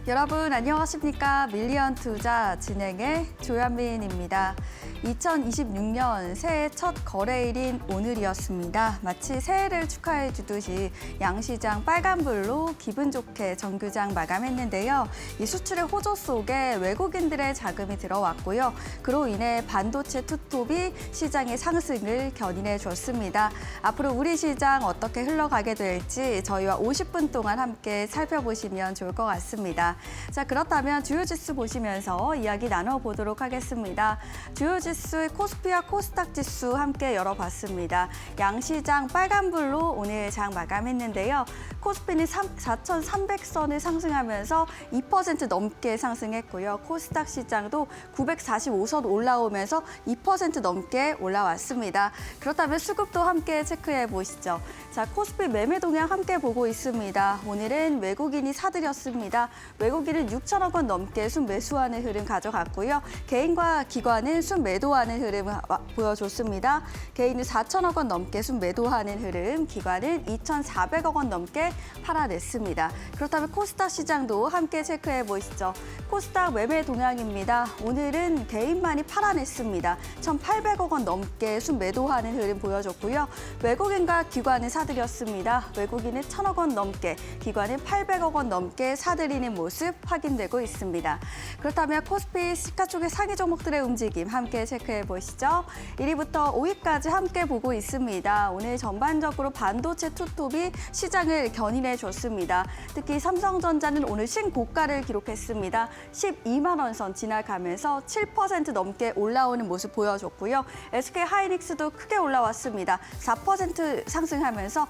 여러분 안녕하십니까? 밀리언 투자 진행의 조현민입니다. 2026년 새해 첫 거래일인 오늘이었습니다. 마치 새해를 축하해 주듯이 양시장 빨간불로 기분 좋게 정규장 마감했는데요. 이 수출의 호조 속에 외국인들의 자금이 들어왔고요. 그로 인해 반도체 투톱이 시장의 상승을 견인해 줬습니다. 앞으로 우리 시장 어떻게 흘러가게 될지 저희와 50분 동안 함께 살펴보시면 좋을 것 같습니다. 자, 그렇다면 주요 지수 보시면서 이야기 나눠보도록 하겠습니다. 주요 지수의 코스피와 코스닥 지수 함께 열어봤습니다. 양시장 빨간불로 오늘 장 마감했는데요. 코스피는 4,300선을 상승하면서 2% 넘게 상승했고요. 코스닥 시장도 945선 올라오면서 2% 넘게 올라왔습니다. 그렇다면 수급도 함께 체크해 보시죠. 자, 코스피 매매 동향 함께 보고 있습니다. 오늘은 외국인이 사들였습니다. 외국인은 6천억 원 넘게 순매수하는 흐름 가져갔고요. 개인과 기관은 순매도하는 흐름 보여줬습니다. 개인은 4천억 원 넘게 순매도하는 흐름, 기관은 2,400억 원 넘게 팔아냈습니다. 그렇다면 코스닥 시장도 함께 체크해 보시죠. 코스닥 매매 동향입니다. 오늘은 개인만이 팔아냈습니다. 1,800억 원 넘게 순매도하는 흐름 보여줬고요. 외국인과 기관은 사들였습니다. 외국인은 1,000억 원 넘게, 기관은 800억 원 넘게 사들이는 모습 확인되고 있습니다. 그렇다면 코스피 시가총액 상위 종목들의 움직임 함께 체크해 보시죠. 1위부터 5위까지 함께 보고 있습니다. 오늘 전반적으로 반도체 투톱이 시장을 견인해 줬습니다. 특히 삼성전자는 오늘 신고가를 기록했습니다. 12만 원 선 지나가면서 7% 넘게 올라오는 모습 보여줬고요. SK하이닉스도 크게 올라왔습니다. 4% 상승하면서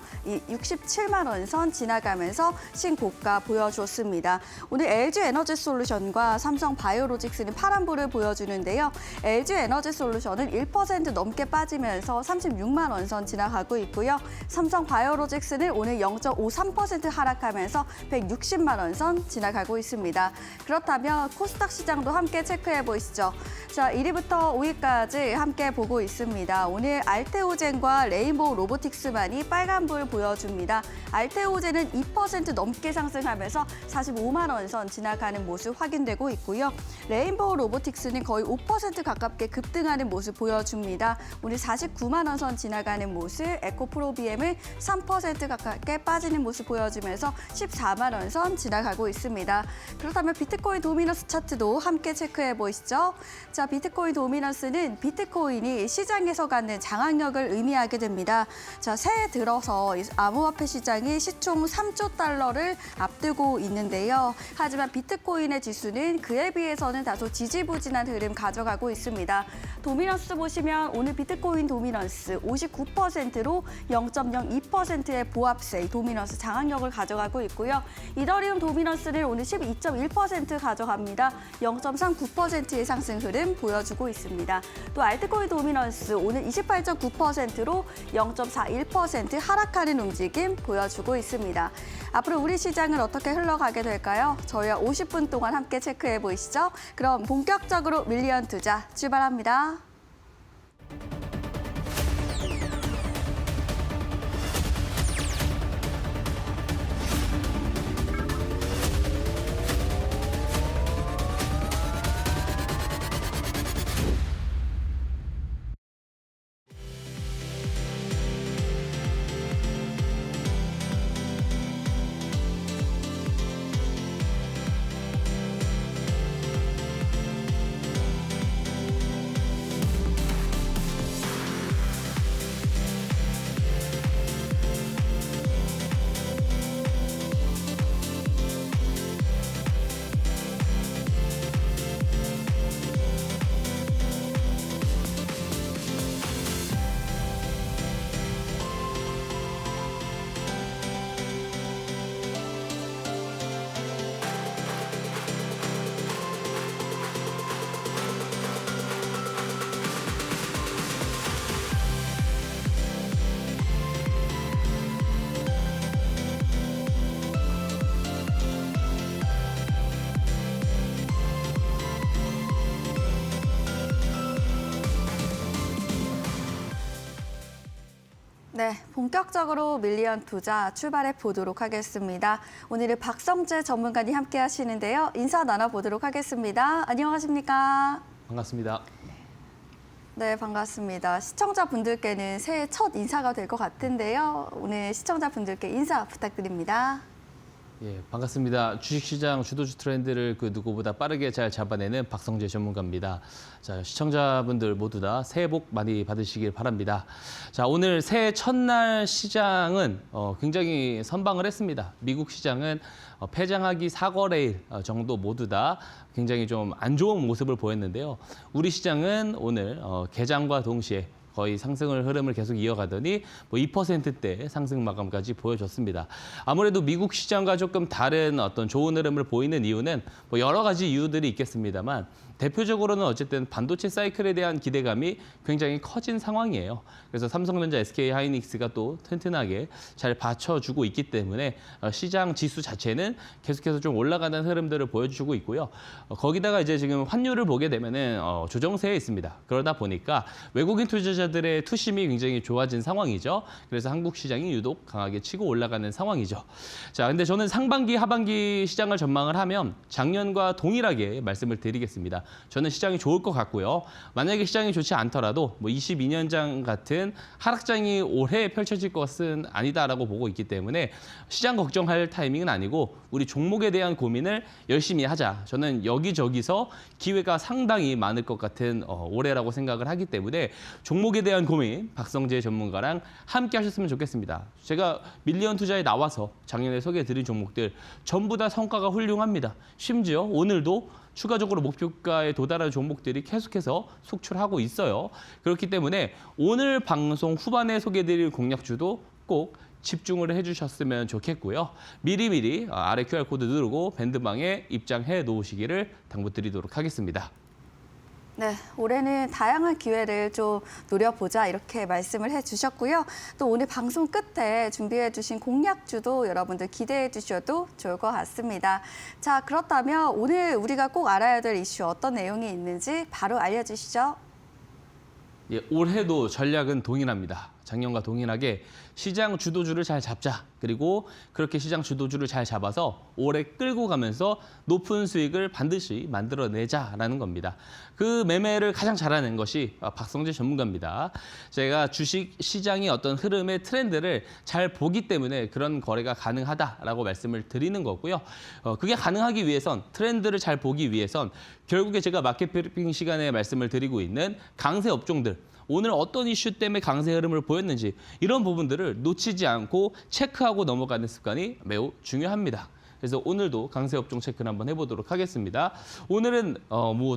67만 원 선 지나가면서 신고가 보여줬습니다. 오늘 LG에너지솔루션과 삼성바이오로직스는 파란불을 보여주는데요. LG에너지솔루션은 1% 넘게 빠지면서 36만 원 선 지나가고 있고요. 삼성바이오로직스는 오늘 0.53% 하락하면서 160만 원 선 지나가고 있습니다. 그렇다면 코스닥 시장도 함께 체크해 보시죠. 자, 1위부터 5위까지 함께 보고 있습니다. 오늘 알테오젠과 레인보우 로보틱스만이 빨간불 보여줍니다. 알테오젠은 2% 넘게 상승하면서 45만 원 선 지나가는 모습 확인되고 있고요. 레인보우 로보틱스는 거의 5% 가깝게 급등하는 모습 보여줍니다. 오늘 49만 원 선 지나가는 모습, 에코프로비엠은 3% 가깝게 빠지는 모습 보여주면서 14만 원 선 지나가고 있습니다. 그렇다면 비트코인 도미넌스 차트도 함께 체크해 보시죠. 자, 비트코인 도미넌스는 비트코인이 시장에서 갖는 장악력을 의미하게 됩니다. 자, 새해 들어서 암호화폐 시장이 시총 3조 달러를 앞두고 있는데요. 하지만 비트코인의 지수는 그에 비해서는 다소 지지부진한 흐름 가져가고 있습니다. 도미넌스 보시면 오늘 비트코인 도미넌스 59%로 0.02%의 보합세 도미넌스 장악력을 가져가고 있고요. 이더리움 도미넌스는 오늘 12.1% 가져갑니다. 0.39%의 상승 흐름 보여주고 있습니다. 또 알트코인 도미넌스 오늘 28.9%로 0.41% 하락하는 움직임 보여주고 있습니다. 앞으로 우리 시장은 어떻게 흘러가게 될까요? 저희와 50분 동안 함께 체크해 보시죠. 그럼 본격적으로 밀리언 투자 출발합니다. 네, 본격적으로 밀리언 투자 출발해 보도록 하겠습니다. 오늘은 박성재 전문가님 함께 하시는데요. 인사 나눠보도록 하겠습니다. 안녕하십니까? 반갑습니다. 네, 반갑습니다. 시청자분들께는 새해 첫 인사가 될 것 같은데요. 오늘 시청자분들께 인사 부탁드립니다. 예, 반갑습니다. 주식시장 주도주 트렌드를 그 누구보다 빠르게 잘 잡아내는 박성재 전문가입니다. 자, 시청자분들 모두 다 새해 복 많이 받으시길 바랍니다. 자, 오늘 새해 첫날 시장은 굉장히 선방을 했습니다. 미국 시장은 폐장하기 4거래일 정도 모두 다 굉장히 좀 안 좋은 모습을 보였는데요. 우리 시장은 오늘 개장과 동시에 거의 상승을 흐름을 계속 이어가더니 2%대 상승 마감까지 보여줬습니다. 아무래도 미국 시장과 조금 다른 어떤 좋은 흐름을 보이는 이유는 여러 가지 이유들이 있겠습니다만 대표적으로는 어쨌든 반도체 사이클에 대한 기대감이 굉장히 커진 상황이에요. 그래서 삼성전자, SK 하이닉스가 또 튼튼하게 잘 받쳐주고 있기 때문에 시장 지수 자체는 계속해서 좀 올라가는 흐름들을 보여주고 있고요. 거기다가 이제 지금 환율을 보게 되면은 조정세에 있습니다. 그러다 보니까 외국인 투자자들의 투심이 굉장히 좋아진 상황이죠. 그래서 한국 시장이 유독 강하게 치고 올라가는 상황이죠. 자, 근데 저는 상반기, 하반기 시장을 전망을 하면 작년과 동일하게 말씀을 드리겠습니다. 저는 시장이 좋을 것 같고요. 만약에 시장이 좋지 않더라도 22년장 같은 하락장이 올해 펼쳐질 것은 아니다라고 보고 있기 때문에 시장 걱정할 타이밍은 아니고 우리 종목에 대한 고민을 열심히 하자. 저는 여기저기서 기회가 상당히 많을 것 같은 올해라고 생각을 하기 때문에 종목에 대한 고민 박성재 전문가랑 함께 하셨으면 좋겠습니다. 제가 밀리언 투자에 나와서 작년에 소개해드린 종목들 전부 다 성과가 훌륭합니다. 심지어 오늘도 추가적으로 목표가에 도달한 종목들이 계속해서 속출하고 있어요. 그렇기 때문에 오늘 방송 후반에 소개해드릴 공략주도 꼭 집중을 해주셨으면 좋겠고요. 미리미리 아래 QR코드 누르고 밴드방에 입장해 놓으시기를 당부드리도록 하겠습니다. 네, 올해는 다양한 기회를 좀 노려보자 이렇게 말씀을 해주셨고요. 또 오늘 방송 끝에 준비해주신 공략주도 여러분들 기대해 주셔도 좋을 것 같습니다. 자, 그렇다면 오늘 우리가 꼭 알아야 될 이슈 어떤 내용이 있는지 바로 알려주시죠. 예, 올해도 전략은 동일합니다. 작년과 동일하게 시장 주도주를 잘 잡자. 그리고 그렇게 시장 주도주를 잘 잡아서 오래 끌고 가면서 높은 수익을 반드시 만들어내자라는 겁니다. 그 매매를 가장 잘하는 것이 박성재 전문가입니다. 제가 주식 시장의 어떤 흐름의 트렌드를 잘 보기 때문에 그런 거래가 가능하다라고 말씀을 드리는 거고요. 그게 가능하기 위해선 트렌드를 잘 보기 위해선 결국에 제가 마켓 브리핑 시간에 말씀을 드리고 있는 강세 업종들 오늘 어떤 이슈 때문에 강세 흐름을 보였는지 이런 부분들을 놓치지 않고 체크하고 넘어가는 습관이 매우 중요합니다. 그래서 오늘도 강세 업종 체크를 한번 해보도록 하겠습니다. 오늘은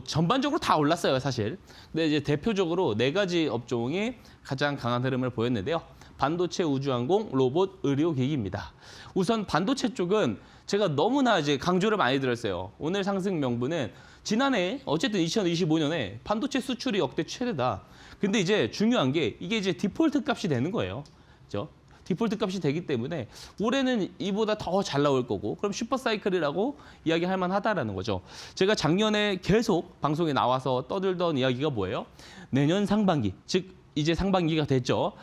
전반적으로 다 올랐어요, 사실. 근데 이제 대표적으로 4가지 업종이 가장 강한 흐름을 보였는데요. 반도체, 우주항공, 로봇, 의료기기입니다. 우선 반도체 쪽은 제가 너무나 이제 강조를 많이 드렸어요. 오늘 상승 명분은 지난해 어쨌든 2025년에 반도체 수출이 역대 최대다. 근데 이제 중요한 게 이게 이제 디폴트 값이 되는 거예요. 그죠? 디폴트 값이 되기 때문에 올해는 이보다 더 잘 나올 거고 그럼 슈퍼사이클이라고 이야기할 만하다라는 거죠. 제가 작년에 계속 방송에 나와서 떠들던 이야기가 뭐예요? 내년 상반기, 즉 이제 상반기가 됐죠.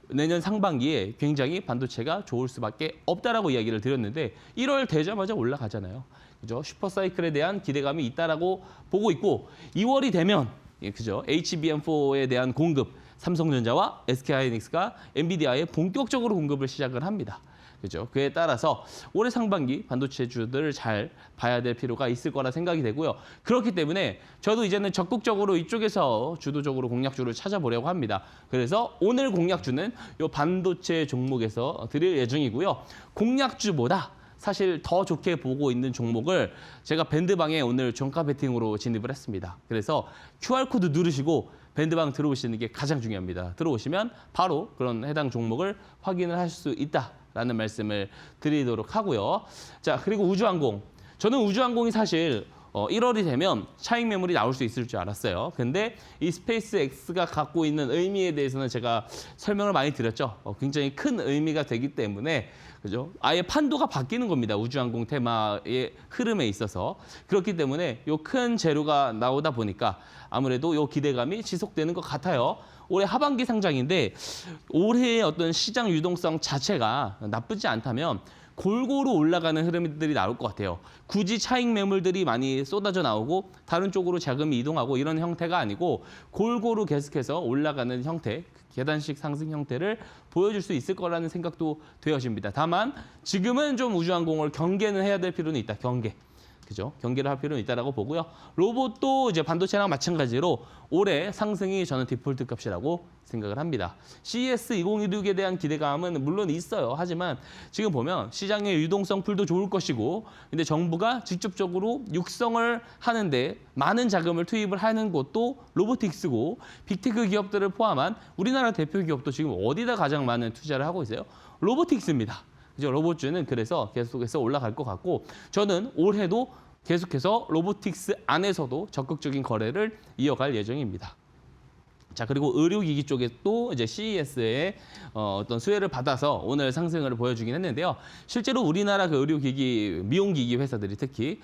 내년 상반기에 굉장히 반도체가 좋을 수밖에 없다라고 이야기를 드렸는데 1월 되자마자 올라가잖아요. 그죠? 슈퍼사이클에 대한 기대감이 있다라고 보고 있고 2월이 되면 그죠? HBM4에 대한 공급, 삼성전자와 SK하이닉스가 엔비디아에 본격적으로 공급을 시작을 합니다. 그죠? 그에 따라서 올해 상반기 반도체주들을 잘 봐야 될 필요가 있을 거라 생각이 되고요. 그렇기 때문에 저도 이제는 적극적으로 이쪽에서 주도적으로 공략주를 찾아보려고 합니다. 그래서 오늘 공략주는 이 반도체 종목에서 드릴 예정이고요. 공략주보다 사실 더 좋게 보고 있는 종목을 제가 밴드방에 오늘 종가 베팅으로 진입을 했습니다. 그래서 QR코드 누르시고 밴드방 들어오시는 게 가장 중요합니다. 들어오시면 바로 그런 해당 종목을 확인을 할 수 있다라는 말씀을 드리도록 하고요. 자, 그리고 우주항공. 저는 우주항공이 사실 1월이 되면 차익 매물이 나올 수 있을 줄 알았어요. 근데 이 스페이스 X가 갖고 있는 의미에 대해서는 제가 설명을 많이 드렸죠. 굉장히 큰 의미가 되기 때문에 그죠? 아예 판도가 바뀌는 겁니다. 우주항공 테마의 흐름에 있어서. 그렇기 때문에 요 큰 재료가 나오다 보니까 아무래도 요 기대감이 지속되는 것 같아요. 올해 하반기 상장인데 올해의 어떤 시장 유동성 자체가 나쁘지 않다면 골고루 올라가는 흐름들이 나올 것 같아요. 굳이 차익 매물들이 많이 쏟아져 나오고 다른 쪽으로 자금이 이동하고 이런 형태가 아니고 골고루 계속해서 올라가는 형태, 계단식 상승 형태를 보여줄 수 있을 거라는 생각도 되어집니다. 다만 지금은 좀 우주항공을 경계는 해야 될 필요는 있다. 경계. 그죠? 경계를 할 필요는 있다라고 보고요. 로봇도 이제 반도체랑 마찬가지로 올해 상승이 저는 디폴트 값이라고 생각을 합니다. CES 2016에 대한 기대감은 물론 있어요. 하지만 지금 보면 시장의 유동성 풀도 좋을 것이고 근데 정부가 직접적으로 육성을 하는데 많은 자금을 투입을 하는 곳도 로보틱스고 빅테크 기업들을 포함한 우리나라 대표 기업도 지금 어디다 가장 많은 투자를 하고 있어요? 로보틱스입니다. 그죠? 로봇주는 그래서 계속해서 올라갈 것 같고 저는 올해도 계속해서 로보틱스 안에서도 적극적인 거래를 이어갈 예정입니다. 자, 그리고 의료기기 쪽에 또 이제 CES의 어떤 수혜를 받아서 오늘 상승을 보여주긴 했는데요. 실제로 우리나라 그 의료기기, 미용기기 회사들이 특히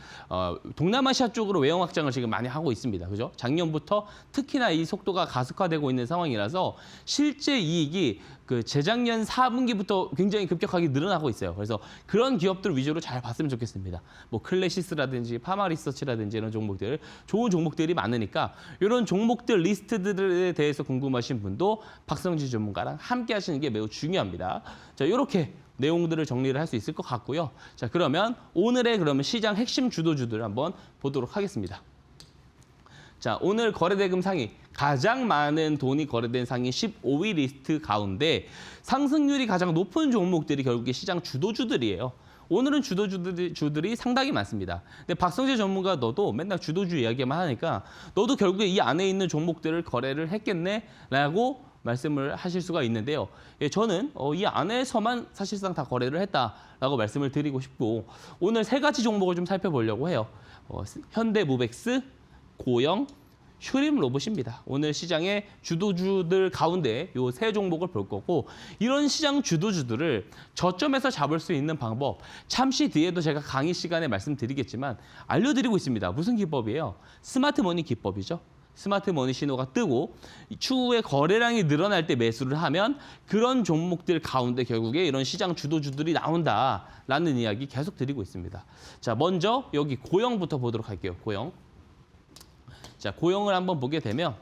동남아시아 쪽으로 외형 확장을 지금 많이 하고 있습니다. 그죠? 작년부터 특히나 이 속도가 가속화되고 있는 상황이라서 실제 이익이 그 재작년 4분기부터 굉장히 급격하게 늘어나고 있어요. 그래서 그런 기업들 위주로 잘 봤으면 좋겠습니다. 뭐 클래시스라든지 파마리서치라든지 이런 종목들, 좋은 종목들이 많으니까 이런 종목들 리스트들에 대해서 궁금하신 분도 박성지 전문가랑 함께 하시는 게 매우 중요합니다. 자, 이렇게 내용들을 정리를 할 수 있을 것 같고요. 자, 그러면 오늘의 그러면 시장 핵심 주도주들 한번 보도록 하겠습니다. 자, 오늘 거래대금 상위 가장 많은 돈이 거래된 상위 15위 리스트 가운데 상승률이 가장 높은 종목들이 결국에 시장 주도주들이에요. 오늘은 주도주들이 상당히 많습니다. 근데 박성재 전문가 너도 맨날 주도주 이야기만 하니까 너도 결국에 이 안에 있는 종목들을 거래를 했겠네라고 말씀을 하실 수가 있는데요. 예, 저는 이 안에서만 사실상 다 거래를 했다라고 말씀을 드리고 싶고 오늘 세 가지 종목을 좀 살펴보려고 해요. 현대무벡스, 고영, 휴림 로봇입니다. 오늘 시장의 주도주들 가운데 이 세 종목을 볼 거고 이런 시장 주도주들을 저점에서 잡을 수 있는 방법 잠시 뒤에도 제가 강의 시간에 말씀드리겠지만 알려드리고 있습니다. 무슨 기법이에요? 스마트머니 기법이죠. 스마트머니 신호가 뜨고 추후에 거래량이 늘어날 때 매수를 하면 그런 종목들 가운데 결국에 이런 시장 주도주들이 나온다라는 이야기 계속 드리고 있습니다. 자, 먼저 여기 고영부터 보도록 할게요. 고영. 자, 고영을 한번 보게 되면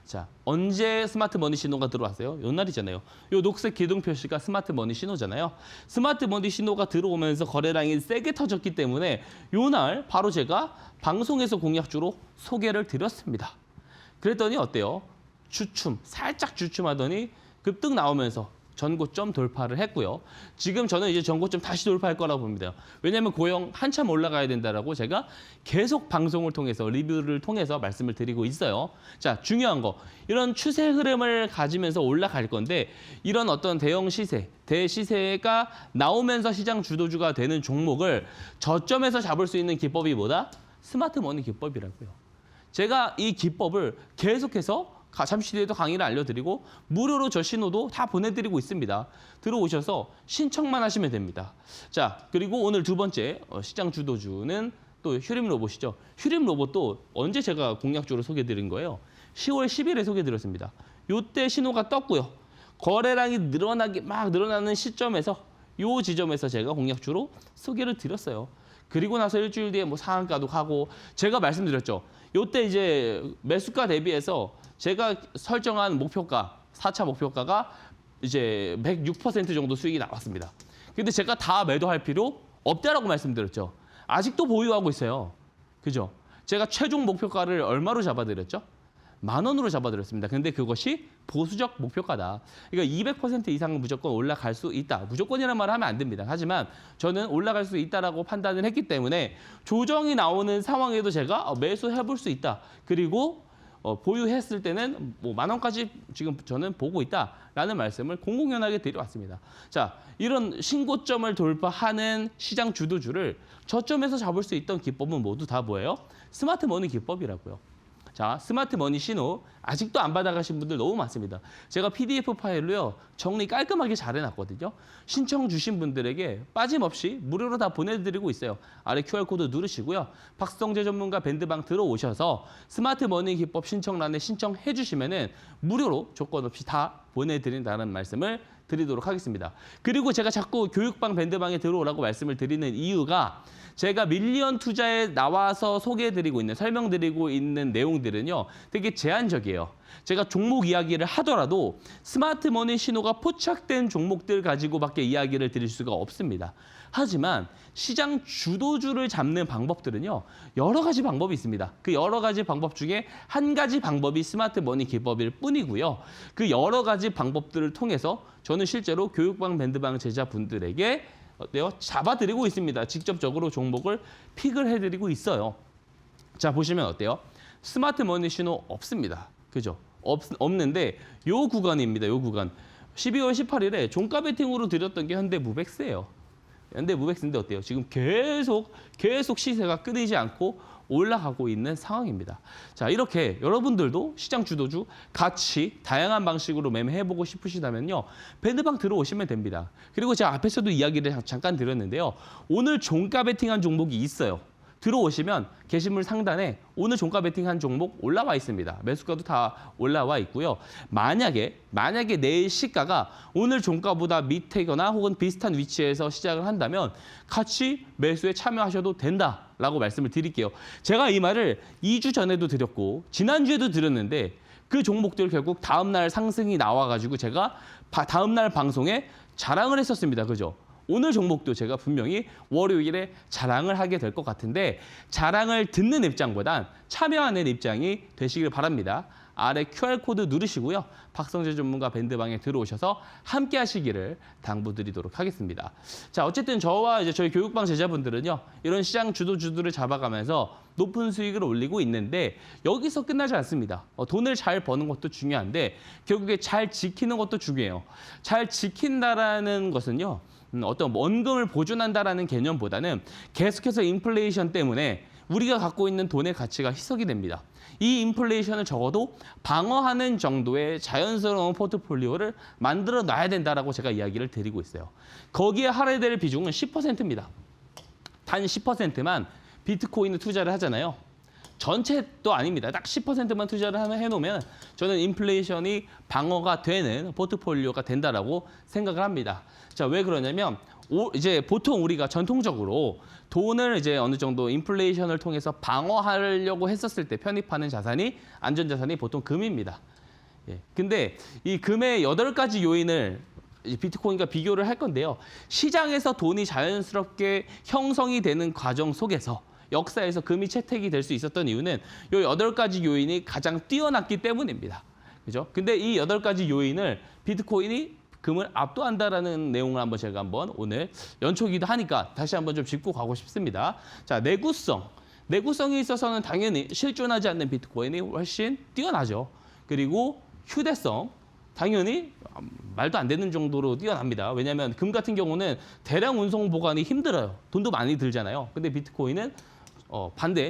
자, 언제 스마트머니 신호가 들어왔어요? 요 날이잖아요. 요 녹색 기둥 표시가 스마트머니 신호잖아요. 스마트머니 신호가 들어오면서 거래량이 세게 터졌기 때문에 요 날 바로 제가 방송에서 공약주로 소개를 드렸습니다. 그랬더니 어때요? 살짝 주춤하더니 급등 나오면서 전고점 돌파를 했고요. 지금 저는 이제 전고점 다시 돌파할 거라고 봅니다. 왜냐하면 고영 한참 올라가야 된다라고 제가 계속 방송을 통해서 리뷰를 통해서 말씀을 드리고 있어요. 자, 중요한 거 이런 추세 흐름을 가지면서 올라갈 건데 이런 어떤 대형 시세, 대시세가 나오면서 시장 주도주가 되는 종목을 저점에서 잡을 수 있는 기법이 뭐다? 스마트머니 기법이라고요. 제가 이 기법을 계속해서 잠시 뒤에도 강의를 알려드리고 무료로 저 신호도 다 보내드리고 있습니다. 들어오셔서 신청만 하시면 됩니다. 자, 그리고 오늘 두 번째 시장 주도주는 또 휴림 로봇이죠. 휴림 로봇도 언제 제가 공약주로 소개드린 거예요? 10월 10일에 소개드렸습니다. 이때 신호가 떴고요. 거래량이 늘어나는 시점에서 이 지점에서 제가 공약주로 소개를 드렸어요. 그리고 나서 일주일 뒤에 뭐 상한가도 가고 제가 말씀드렸죠. 이때 이제 매수가 대비해서 제가 설정한 목표가, 4차 목표가가 이제 106% 정도 수익이 나왔습니다. 근데 제가 다 매도할 필요 없다라고 말씀드렸죠. 아직도 보유하고 있어요. 그죠? 제가 최종 목표가를 얼마로 잡아드렸죠? 10,000원으로 잡아드렸습니다. 근데 그것이 보수적 목표가다. 그러니까 200% 이상은 무조건 올라갈 수 있다. 무조건이라는 말을 하면 안 됩니다. 하지만 저는 올라갈 수 있다라고 판단을 했기 때문에 조정이 나오는 상황에도 제가 매수해볼 수 있다. 그리고 보유했을 때는 뭐 10,000원까지 지금 저는 보고 있다라는 말씀을 공공연하게 드려왔습니다. 자, 이런 신고점을 돌파하는 시장 주도주를 저점에서 잡을 수 있던 기법은 모두 다 뭐예요? 스마트 머니 기법이라고요. 자, 스마트 머니 신호 아직도 안 받아가신 분들 너무 많습니다. 제가 PDF 파일로요 정리 깔끔하게 잘 해놨거든요. 신청 주신 분들에게 빠짐없이 무료로 다 보내드리고 있어요. 아래 QR코드 누르시고요. 박성재 전문가 밴드방 들어오셔서 스마트 머니 기법 신청란에 신청해 주시면은 무료로 조건 없이 다 보내드린다는 말씀을 드리도록 하겠습니다. 그리고 제가 자꾸 교육방 밴드방에 들어오라고 말씀을 드리는 이유가 제가 밀리언 투자에 나와서 소개해드리고 있는, 설명드리고 있는 내용들은요, 되게 제한적이에요. 제가 종목 이야기를 하더라도 스마트 머니 신호가 포착된 종목들 가지고밖에 이야기를 드릴 수가 없습니다. 하지만 시장 주도주를 잡는 방법들은요, 여러 가지 방법이 있습니다. 그 여러 가지 방법 중에 한 가지 방법이 스마트 머니 기법일 뿐이고요. 그 여러 가지 방법들을 통해서 저는 실제로 교육방 밴드방 제자분들에게 어때요? 잡아드리고 있습니다. 직접적으로 종목을 픽을 해드리고 있어요. 자, 보시면 어때요? 스마트 머니 신호 없습니다. 그죠? 없는데 요 구간입니다. 요 구간. 12월 18일에 종가 베팅으로 드렸던 게 현대무백스예요. 현대무백스인데 어때요? 지금 계속 시세가 끊이지 않고 올라가고 있는 상황입니다. 자, 이렇게 여러분들도 시장 주도주 같이 다양한 방식으로 매매해보고 싶으시다면요. 밴드방 들어오시면 됩니다. 그리고 제가 앞에서도 이야기를 잠깐 드렸는데요. 오늘 종가 베팅한 종목이 있어요. 들어오시면 게시물 상단에 오늘 종가 베팅한 종목 올라와 있습니다. 매수가도 다 올라와 있고요. 만약에 내일 시가가 오늘 종가보다 밑이거나 혹은 비슷한 위치에서 시작을 한다면 같이 매수에 참여하셔도 된다라고 말씀을 드릴게요. 제가 이 말을 2주 전에도 드렸고 지난주에도 드렸는데 그 종목들 결국 다음날 상승이 나와가지고 제가 다음날 방송에 자랑을 했었습니다. 그죠? 오늘 종목도 제가 분명히 월요일에 자랑을 하게 될 것 같은데 자랑을 듣는 입장보단 참여하는 입장이 되시길 바랍니다. 아래 QR코드 누르시고요. 박성재 전문가 밴드방에 들어오셔서 함께 하시기를 당부드리도록 하겠습니다. 자, 어쨌든 저와 이제 저희 교육방 제자분들은요. 이런 시장 주도주들을 잡아가면서 높은 수익을 올리고 있는데 여기서 끝나지 않습니다. 돈을 잘 버는 것도 중요한데 결국에 잘 지키는 것도 중요해요. 잘 지킨다라는 것은요. 어떤 원금을 보존한다라는 개념보다는 계속해서 인플레이션 때문에 우리가 갖고 있는 돈의 가치가 희석이 됩니다. 이 인플레이션을 적어도 방어하는 정도의 자연스러운 포트폴리오를 만들어 놔야 된다라고 제가 이야기를 드리고 있어요. 거기에 할애될 비중은 10%입니다. 단 10%만 비트코인에 투자를 하잖아요. 전체도 아닙니다. 딱 10%만 투자를 해놓으면 저는 인플레이션이 방어가 되는 포트폴리오가 된다라고 생각을 합니다. 자, 왜 그러냐면 이제 보통 우리가 전통적으로 돈을 이제 어느 정도 인플레이션을 통해서 방어하려고 했었을 때 편입하는 자산이 안전자산이 보통 금입니다. 예. 근데 이 금의 8가지 요인을 비트코인과 비교를 할 건데요. 시장에서 돈이 자연스럽게 형성이 되는 과정 속에서 역사에서 금이 채택이 될 수 있었던 이유는 이 8가지 요인이 가장 뛰어났기 때문입니다. 그죠? 근데 이 8가지 요인을 비트코인이 금을 압도한다라는 내용을 제가 오늘 연초기도 하니까 다시 한번 좀 짚고 가고 싶습니다. 자, 내구성이 있어서는 당연히 실존하지 않는 비트코인이 훨씬 뛰어나죠. 그리고 휴대성, 당연히 말도 안 되는 정도로 뛰어납니다. 왜냐하면 금 같은 경우는 대량 운송 보관이 힘들어요. 돈도 많이 들잖아요. 근데 비트코인은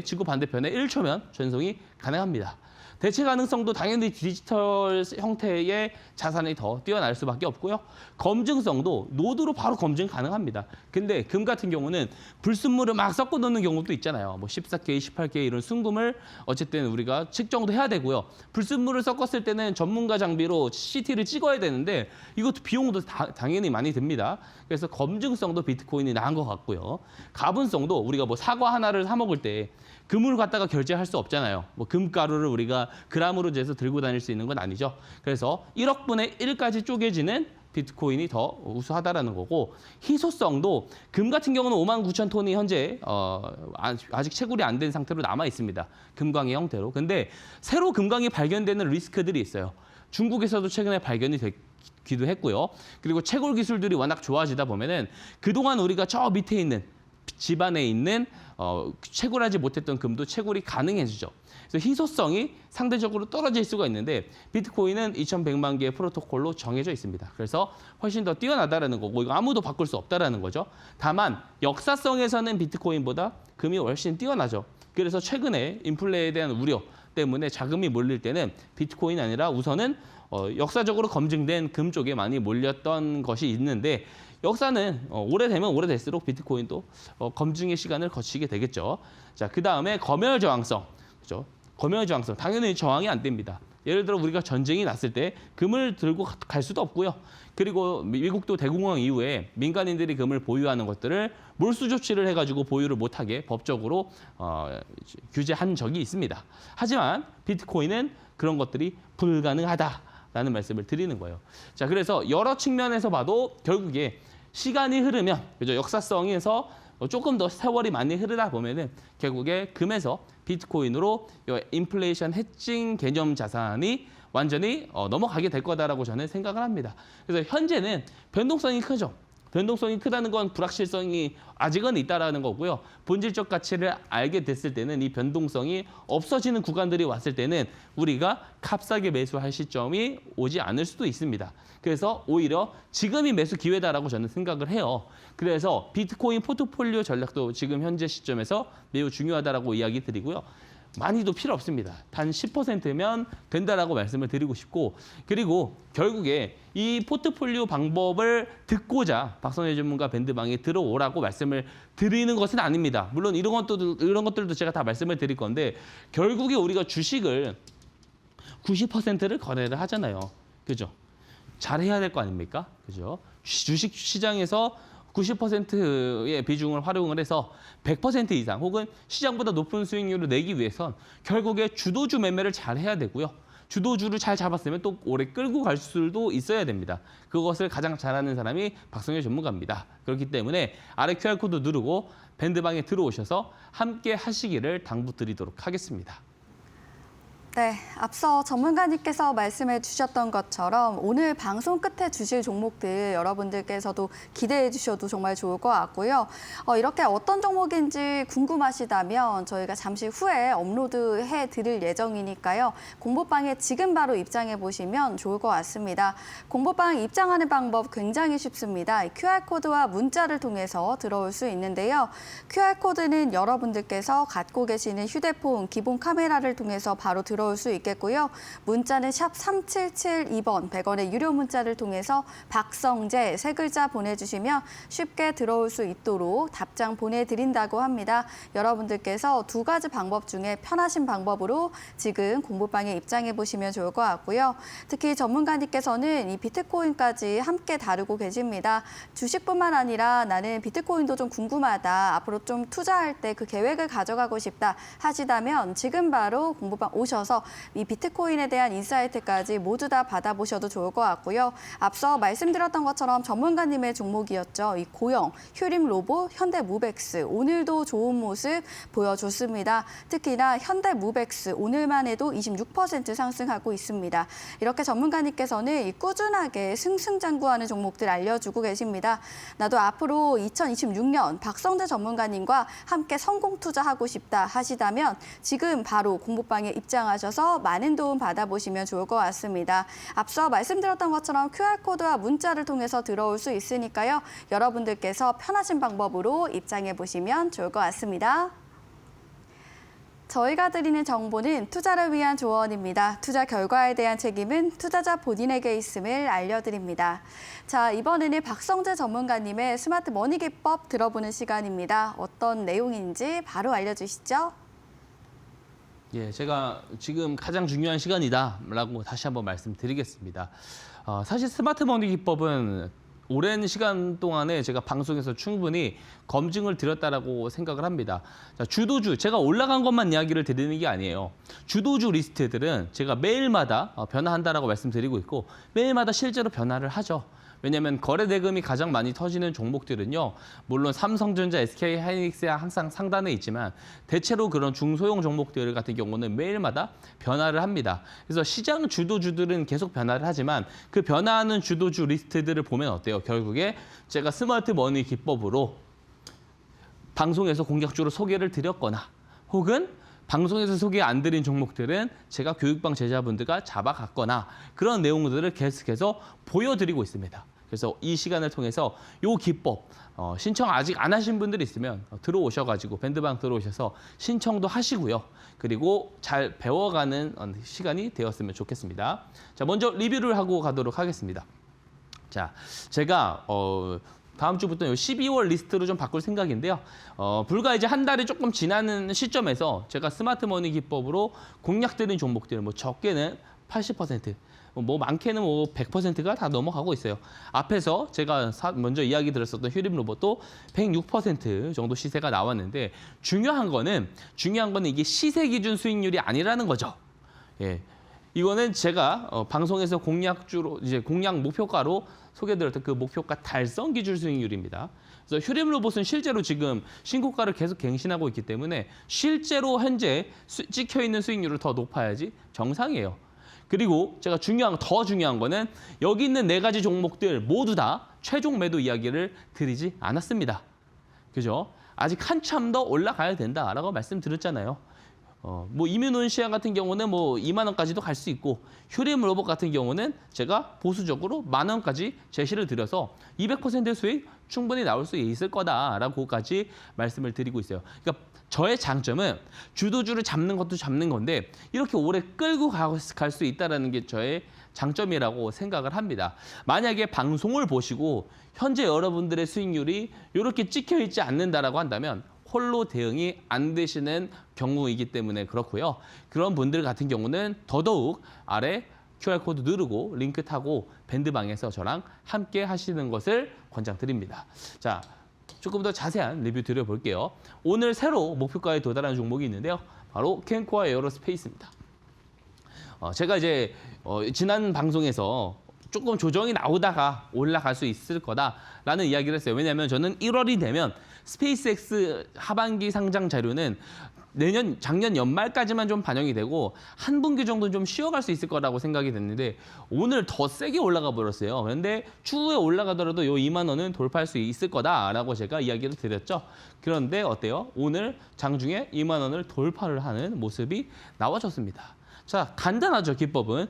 지구 반대편에 1초면 전송이 가능합니다. 대체 가능성도 당연히 디지털 형태의 자산이 더 뛰어날 수밖에 없고요. 검증성도 노드로 바로 검증 가능합니다. 근데 금 같은 경우는 불순물을 막 섞어 넣는 경우도 있잖아요. 뭐 14K, 18K 이런 순금을 어쨌든 우리가 측정도 해야 되고요. 불순물을 섞었을 때는 전문가 장비로 CT를 찍어야 되는데 이것도 비용도 당연히 많이 듭니다. 그래서 검증성도 비트코인이 나은 것 같고요. 가분성도 우리가 뭐 사과 하나를 사 먹을 때 금을 갖다가 결제할 수 없잖아요. 뭐 금가루를 우리가 그람으로 재서 들고 다닐 수 있는 건 아니죠. 그래서 1억 분의 1까지 쪼개지는 비트코인이 더 우수하다라는 거고 희소성도 금 같은 경우는 59,000톤이 현재 아직 채굴이 안 된 상태로 남아 있습니다. 금광의 형태로. 근데 새로 금광이 발견되는 리스크들이 있어요. 중국에서도 최근에 발견이 되기도 했고요. 그리고 채굴 기술들이 워낙 좋아지다 보면은 그동안 우리가 저 밑에 있는 집안에 있는 채굴하지 못했던 금도 채굴이 가능해지죠. 그래서 희소성이 상대적으로 떨어질 수가 있는데 비트코인은 2,100만 개의 프로토콜로 정해져 있습니다. 그래서 훨씬 더 뛰어나다라는 거고 이거 아무도 바꿀 수 없다라는 거죠. 다만 역사성에서는 비트코인보다 금이 훨씬 뛰어나죠. 그래서 최근에 인플레에 대한 우려 때문에 자금이 몰릴 때는 비트코인이 아니라 우선은 역사적으로 검증된 금 쪽에 많이 몰렸던 것이 있는데 역사는 오래되면 오래될수록 비트코인도 검증의 시간을 거치게 되겠죠. 자, 그다음에 검열 저항성. 그죠? 검열 저항성. 당연히 저항이 안 됩니다. 예를 들어 우리가 전쟁이 났을 때 금을 들고 갈 수도 없고요. 그리고 미국도 대공황 이후에 민간인들이 금을 보유하는 것들을 몰수 조치를 해가지고 보유를 못하게 법적으로 규제한 적이 있습니다. 하지만 비트코인은 그런 것들이 불가능하다라는 말씀을 드리는 거예요. 자, 그래서 여러 측면에서 봐도 결국에 시간이 흐르면 그죠? 역사성에서 조금 더 세월이 많이 흐르다 보면은 결국에 금에서 비트코인으로 인플레이션 해칭 개념 자산이 완전히 넘어가게 될 거다라고 저는 생각을 합니다. 그래서 현재는 변동성이 크죠. 변동성이 크다는 건 불확실성이 아직은 있다라는 거고요. 본질적 가치를 알게 됐을 때는 이 변동성이 없어지는 구간들이 왔을 때는 우리가 값싸게 매수할 시점이 오지 않을 수도 있습니다. 그래서 오히려 지금이 매수 기회다라고 저는 생각을 해요. 그래서 비트코인 포트폴리오 전략도 지금 현재 시점에서 매우 중요하다라고 이야기 드리고요. 많이도 필요 없습니다. 단 10%면 된다라고 말씀을 드리고 싶고 그리고 결국에 이 포트폴리오 방법을 듣고자 박선혜 전문가 밴드방에 들어오라고 말씀을 드리는 것은 아닙니다. 물론 이런 것들도 제가 다 말씀을 드릴 건데 결국에 우리가 주식을 90%를 거래를 하잖아요. 그죠? 잘해야 될 거 아닙니까? 그죠? 주식 시장에서 90%의 비중을 활용을 해서 100% 이상 혹은 시장보다 높은 수익률을 내기 위해선 결국에 주도주 매매를 잘 해야 되고요. 주도주를 잘 잡았으면 또 오래 끌고 갈 수도 있어야 됩니다. 그것을 가장 잘하는 사람이 박성열 전문가입니다. 그렇기 때문에 아래 QR코드 누르고 밴드방에 들어오셔서 함께 하시기를 당부드리도록 하겠습니다. 네, 앞서 전문가님께서 말씀해 주셨던 것처럼 오늘 방송 끝에 주실 종목들 여러분들께서도 기대해 주셔도 정말 좋을 것 같고요. 이렇게 어떤 종목인지 궁금하시다면 저희가 잠시 후에 업로드해 드릴 예정이니까요. 공부방에 지금 바로 입장해 보시면 좋을 것 같습니다. 공부방 입장하는 방법 굉장히 쉽습니다. QR코드와 문자를 통해서 들어올 수 있는데요. QR코드는 여러분들께서 갖고 계시는 휴대폰 기본 카메라를 통해서 바로 들어올 수 있겠고요. 문자는 샵 3772번 100원의 유료 문자를 통해서 박성재 세 글자 보내주시면 쉽게 들어올 수 있도록 답장 보내드린다고 합니다. 여러분들께서 두 가지 방법 중에 편하신 방법으로 지금 공부방에 입장해 보시면 좋을 것 같고요. 특히 전문가님께서는 이 비트코인까지 함께 다루고 계십니다. 주식뿐만 아니라 나는 비트코인도 좀 궁금하다. 앞으로 좀 투자할 때 그 계획을 가져가고 싶다 하시다면 지금 바로 공부방 오셔서 이 비트코인에 대한 인사이트까지 모두 다 받아보셔도 좋을 것 같고요. 앞서 말씀드렸던 것처럼 전문가님의 종목이었죠. 이 고영, 휴림 로보, 현대무벡스 오늘도 좋은 모습 보여줬습니다. 특히나 현대무벡스 오늘만 해도 26% 상승하고 있습니다. 이렇게 전문가님께서는 꾸준하게 승승장구하는 종목들 알려주고 계십니다. 나도 앞으로 2026년 박성재 전문가님과 함께 성공 투자하고 싶다 하시다면 지금 바로 공부방에 입장하셔서 많은 도움 받아보시면 좋을 것 같습니다. 앞서 말씀드렸던 것처럼 QR코드와 문자를 통해서 들어올 수 있으니까요. 여러분들께서 편하신 방법으로 입장해 보시면 좋을 것 같습니다. 저희가 드리는 정보는 투자를 위한 조언입니다. 투자 결과에 대한 책임은 투자자 본인에게 있음을 알려드립니다. 자, 이번에는 박성재 전문가님의 스마트 머니 기법 들어보는 시간입니다. 어떤 내용인지 바로 알려주시죠. 예, 제가 지금 가장 중요한 시간이다라고 다시 한번 말씀드리겠습니다. 사실 스마트 머니 기법은 오랜 시간 동안에 제가 방송에서 충분히 검증을 드렸다라고 생각을 합니다. 자, 주도주, 제가 올라간 것만 이야기를 드리는 게 아니에요. 주도주 리스트들은 제가 매일마다 변화한다라고 말씀드리고 있고 매일마다 실제로 변화를 하죠. 왜냐하면 거래 대금이 가장 많이 터지는 종목들은요. 물론 삼성전자, SK하이닉스야 항상 상단에 있지만 대체로 그런 중소형 종목들 같은 경우는 매일마다 변화를 합니다. 그래서 시장 주도주들은 계속 변화를 하지만 그 변화하는 주도주 리스트들을 보면 어때요? 결국에 제가 스마트 머니 기법으로 방송에서 공략주로 소개를 드렸거나 혹은 방송에서 소개 안 드린 종목들은 제가 교육방 제자분들과 잡아갔거나 그런 내용들을 계속해서 보여드리고 있습니다. 그래서 이 시간을 통해서 이 기법 신청 아직 안 하신 분들이 있으면 들어오셔가지고 밴드방 들어오셔서 신청도 하시고요. 그리고 잘 배워가는 시간이 되었으면 좋겠습니다. 자, 먼저 리뷰를 하고 가도록 하겠습니다. 자, 제가 다음 주부터 12월 리스트로 좀 바꿀 생각인데요. 불과 이제 한 달이 조금 지나는 시점에서 제가 스마트머니 기법으로 공략드린 종목들, 뭐 적게는 80%, 뭐 많게는 뭐 100%가 다 넘어가고 있어요. 앞에서 제가 먼저 이야기 드렸었던 휴림 로봇도 106% 정도 시세가 나왔는데 중요한 거는 이게 시세 기준 수익률이 아니라는 거죠. 예. 이거는 제가 방송에서 공략주로 이제 공략 목표가로 소개드렸던 그 목표가 달성 기준 수익률입니다. 그래서 휴림 로봇은 실제로 지금 신고가를 계속 갱신하고 있기 때문에 실제로 현재 찍혀 있는 수익률을 더 높아야지 정상이에요. 그리고 제가 더 중요한 거는 여기 있는 4가지 종목들 모두 다 최종 매도 이야기를 드리지 않았습니다. 그죠? 아직 한참 더 올라가야 된다라고 말씀드렸잖아요. 뭐 이뮤논시아 같은 경우는 뭐 2만 원까지도 갈 수 있고 휴림 로봇 같은 경우는 제가 보수적으로 1만 원까지 제시를 드려서 200% 수익 충분히 나올 수 있을 거다라고까지 말씀을 드리고 있어요. 그러니까 저의 장점은 주도주를 잡는 것도 잡는 건데 이렇게 오래 끌고 갈 수 있다는 게 저의 장점이라고 생각을 합니다. 만약에 방송을 보시고 현재 여러분들의 수익률이 이렇게 찍혀 있지 않는다라고 한다면 홀로 대응이 안 되시는 경우이기 때문에 그렇고요. 그런 분들 같은 경우는 더더욱 아래 QR코드 누르고 링크 타고 밴드방에서 저랑 함께 하시는 것을 권장드립니다. 자, 조금 더 자세한 리뷰 드려볼게요. 오늘 새로 목표가에 도달한 종목이 있는데요. 바로 캔코아 에어로스페이스입니다. 제가 이제 지난 방송에서 조금 조정이 나오다가 올라갈 수 있을 거다라는 이야기를 했어요. 왜냐하면 저는 1월이 되면 스페이스X 하반기 상장 자료는 작년 연말까지만 좀 반영이 되고 한 분기 정도 좀 쉬어갈 수 있을 거라고 생각이 됐는데 오늘 더 세게 올라가 버렸어요. 그런데 추후에 올라가더라도 요 2만 원은 돌파할 수 있을 거다라고 제가 이야기를 드렸죠. 그런데 어때요? 오늘 장중에 2만 원을 돌파를 하는 모습이 나와줬습니다. 자, 간단하죠. 기법은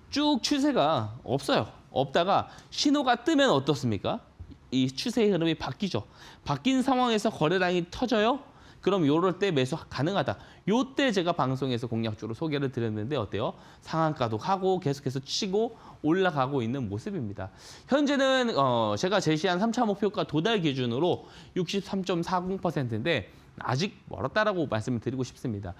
쭉 추세가 없어요. 없다가 신호가 뜨면 어떻습니까? 이 추세의 흐름이 바뀌죠. 바뀐 상황에서 거래량이 터져요. 그럼 요럴 때 매수 가능하다. 요때 제가 방송에서 공략주로 소개를 드렸는데 어때요? 상한가도 가고 계속해서 치고 올라가고 있는 모습입니다. 현재는 제가 제시한 3차 목표가 도달 기준으로 63.40%인데 아직 멀었다라고 말씀을 드리고 싶습니다.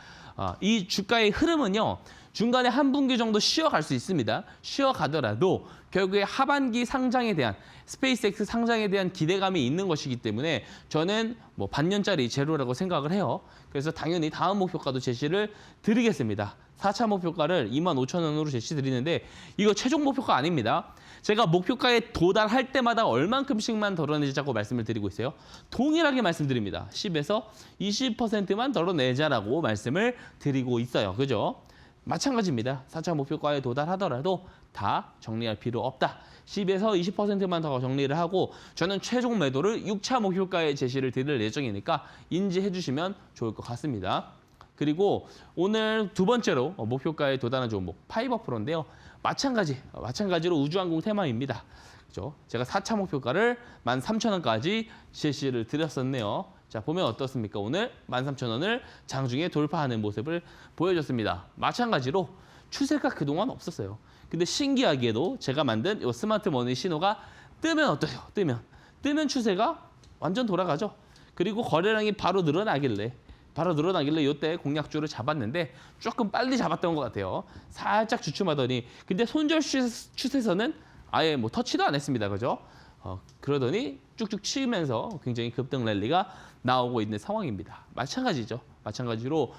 이 주가의 흐름은요. 중간에 한 분기 정도 쉬어갈 수 있습니다. 쉬어가더라도 결국에 하반기 상장에 대한 스페이스X 상장에 대한 기대감이 있는 것이기 때문에 저는 뭐 반년짜리 제로라고 생각을 해요. 그래서 당연히 다음 목표가도 제시를 드리겠습니다. 4차 목표가를 25,000원으로 제시 드리는데 이거 최종 목표가 아닙니다. 제가 목표가에 도달할 때마다 얼만큼씩만 덜어내자고 말씀을 드리고 있어요. 동일하게 말씀드립니다. 10에서 20%만 덜어내자라고 말씀을 드리고 있어요. 그죠? 마찬가지입니다. 4차 목표가에 도달하더라도 다 정리할 필요 없다. 10에서 20%만 더 정리를 하고 저는 최종 매도를 6차 목표가에 제시를 드릴 예정이니까 인지해 주시면 좋을 것 같습니다. 그리고 오늘 두 번째로 목표가에 도달한 종목 파이버프로인데요. 마찬가지로 우주항공 테마입니다. 그죠? 제가 4차 목표가를 13,000원까지 제시를 드렸었네요. 자, 보면 어떻습니까? 오늘 13,000원을 장중에 돌파하는 모습을 보여줬습니다. 마찬가지로 추세가 그동안 없었어요. 근데 신기하게도 제가 만든 이 스마트 머니 신호가 뜨면 어떠세요? 뜨면 추세가 완전 돌아가죠. 그리고 거래량이 바로 늘어나길래 이때 공략주를 잡았는데 조금 빨리 잡았던 것 같아요. 살짝 주춤하더니 근데 손절 추세선은 아예 뭐 터치도 안 했습니다. 그죠? 그러더니 쭉쭉 치면서 굉장히 급등 랠리가 나오고 있는 상황입니다. 마찬가지죠. 마찬가지로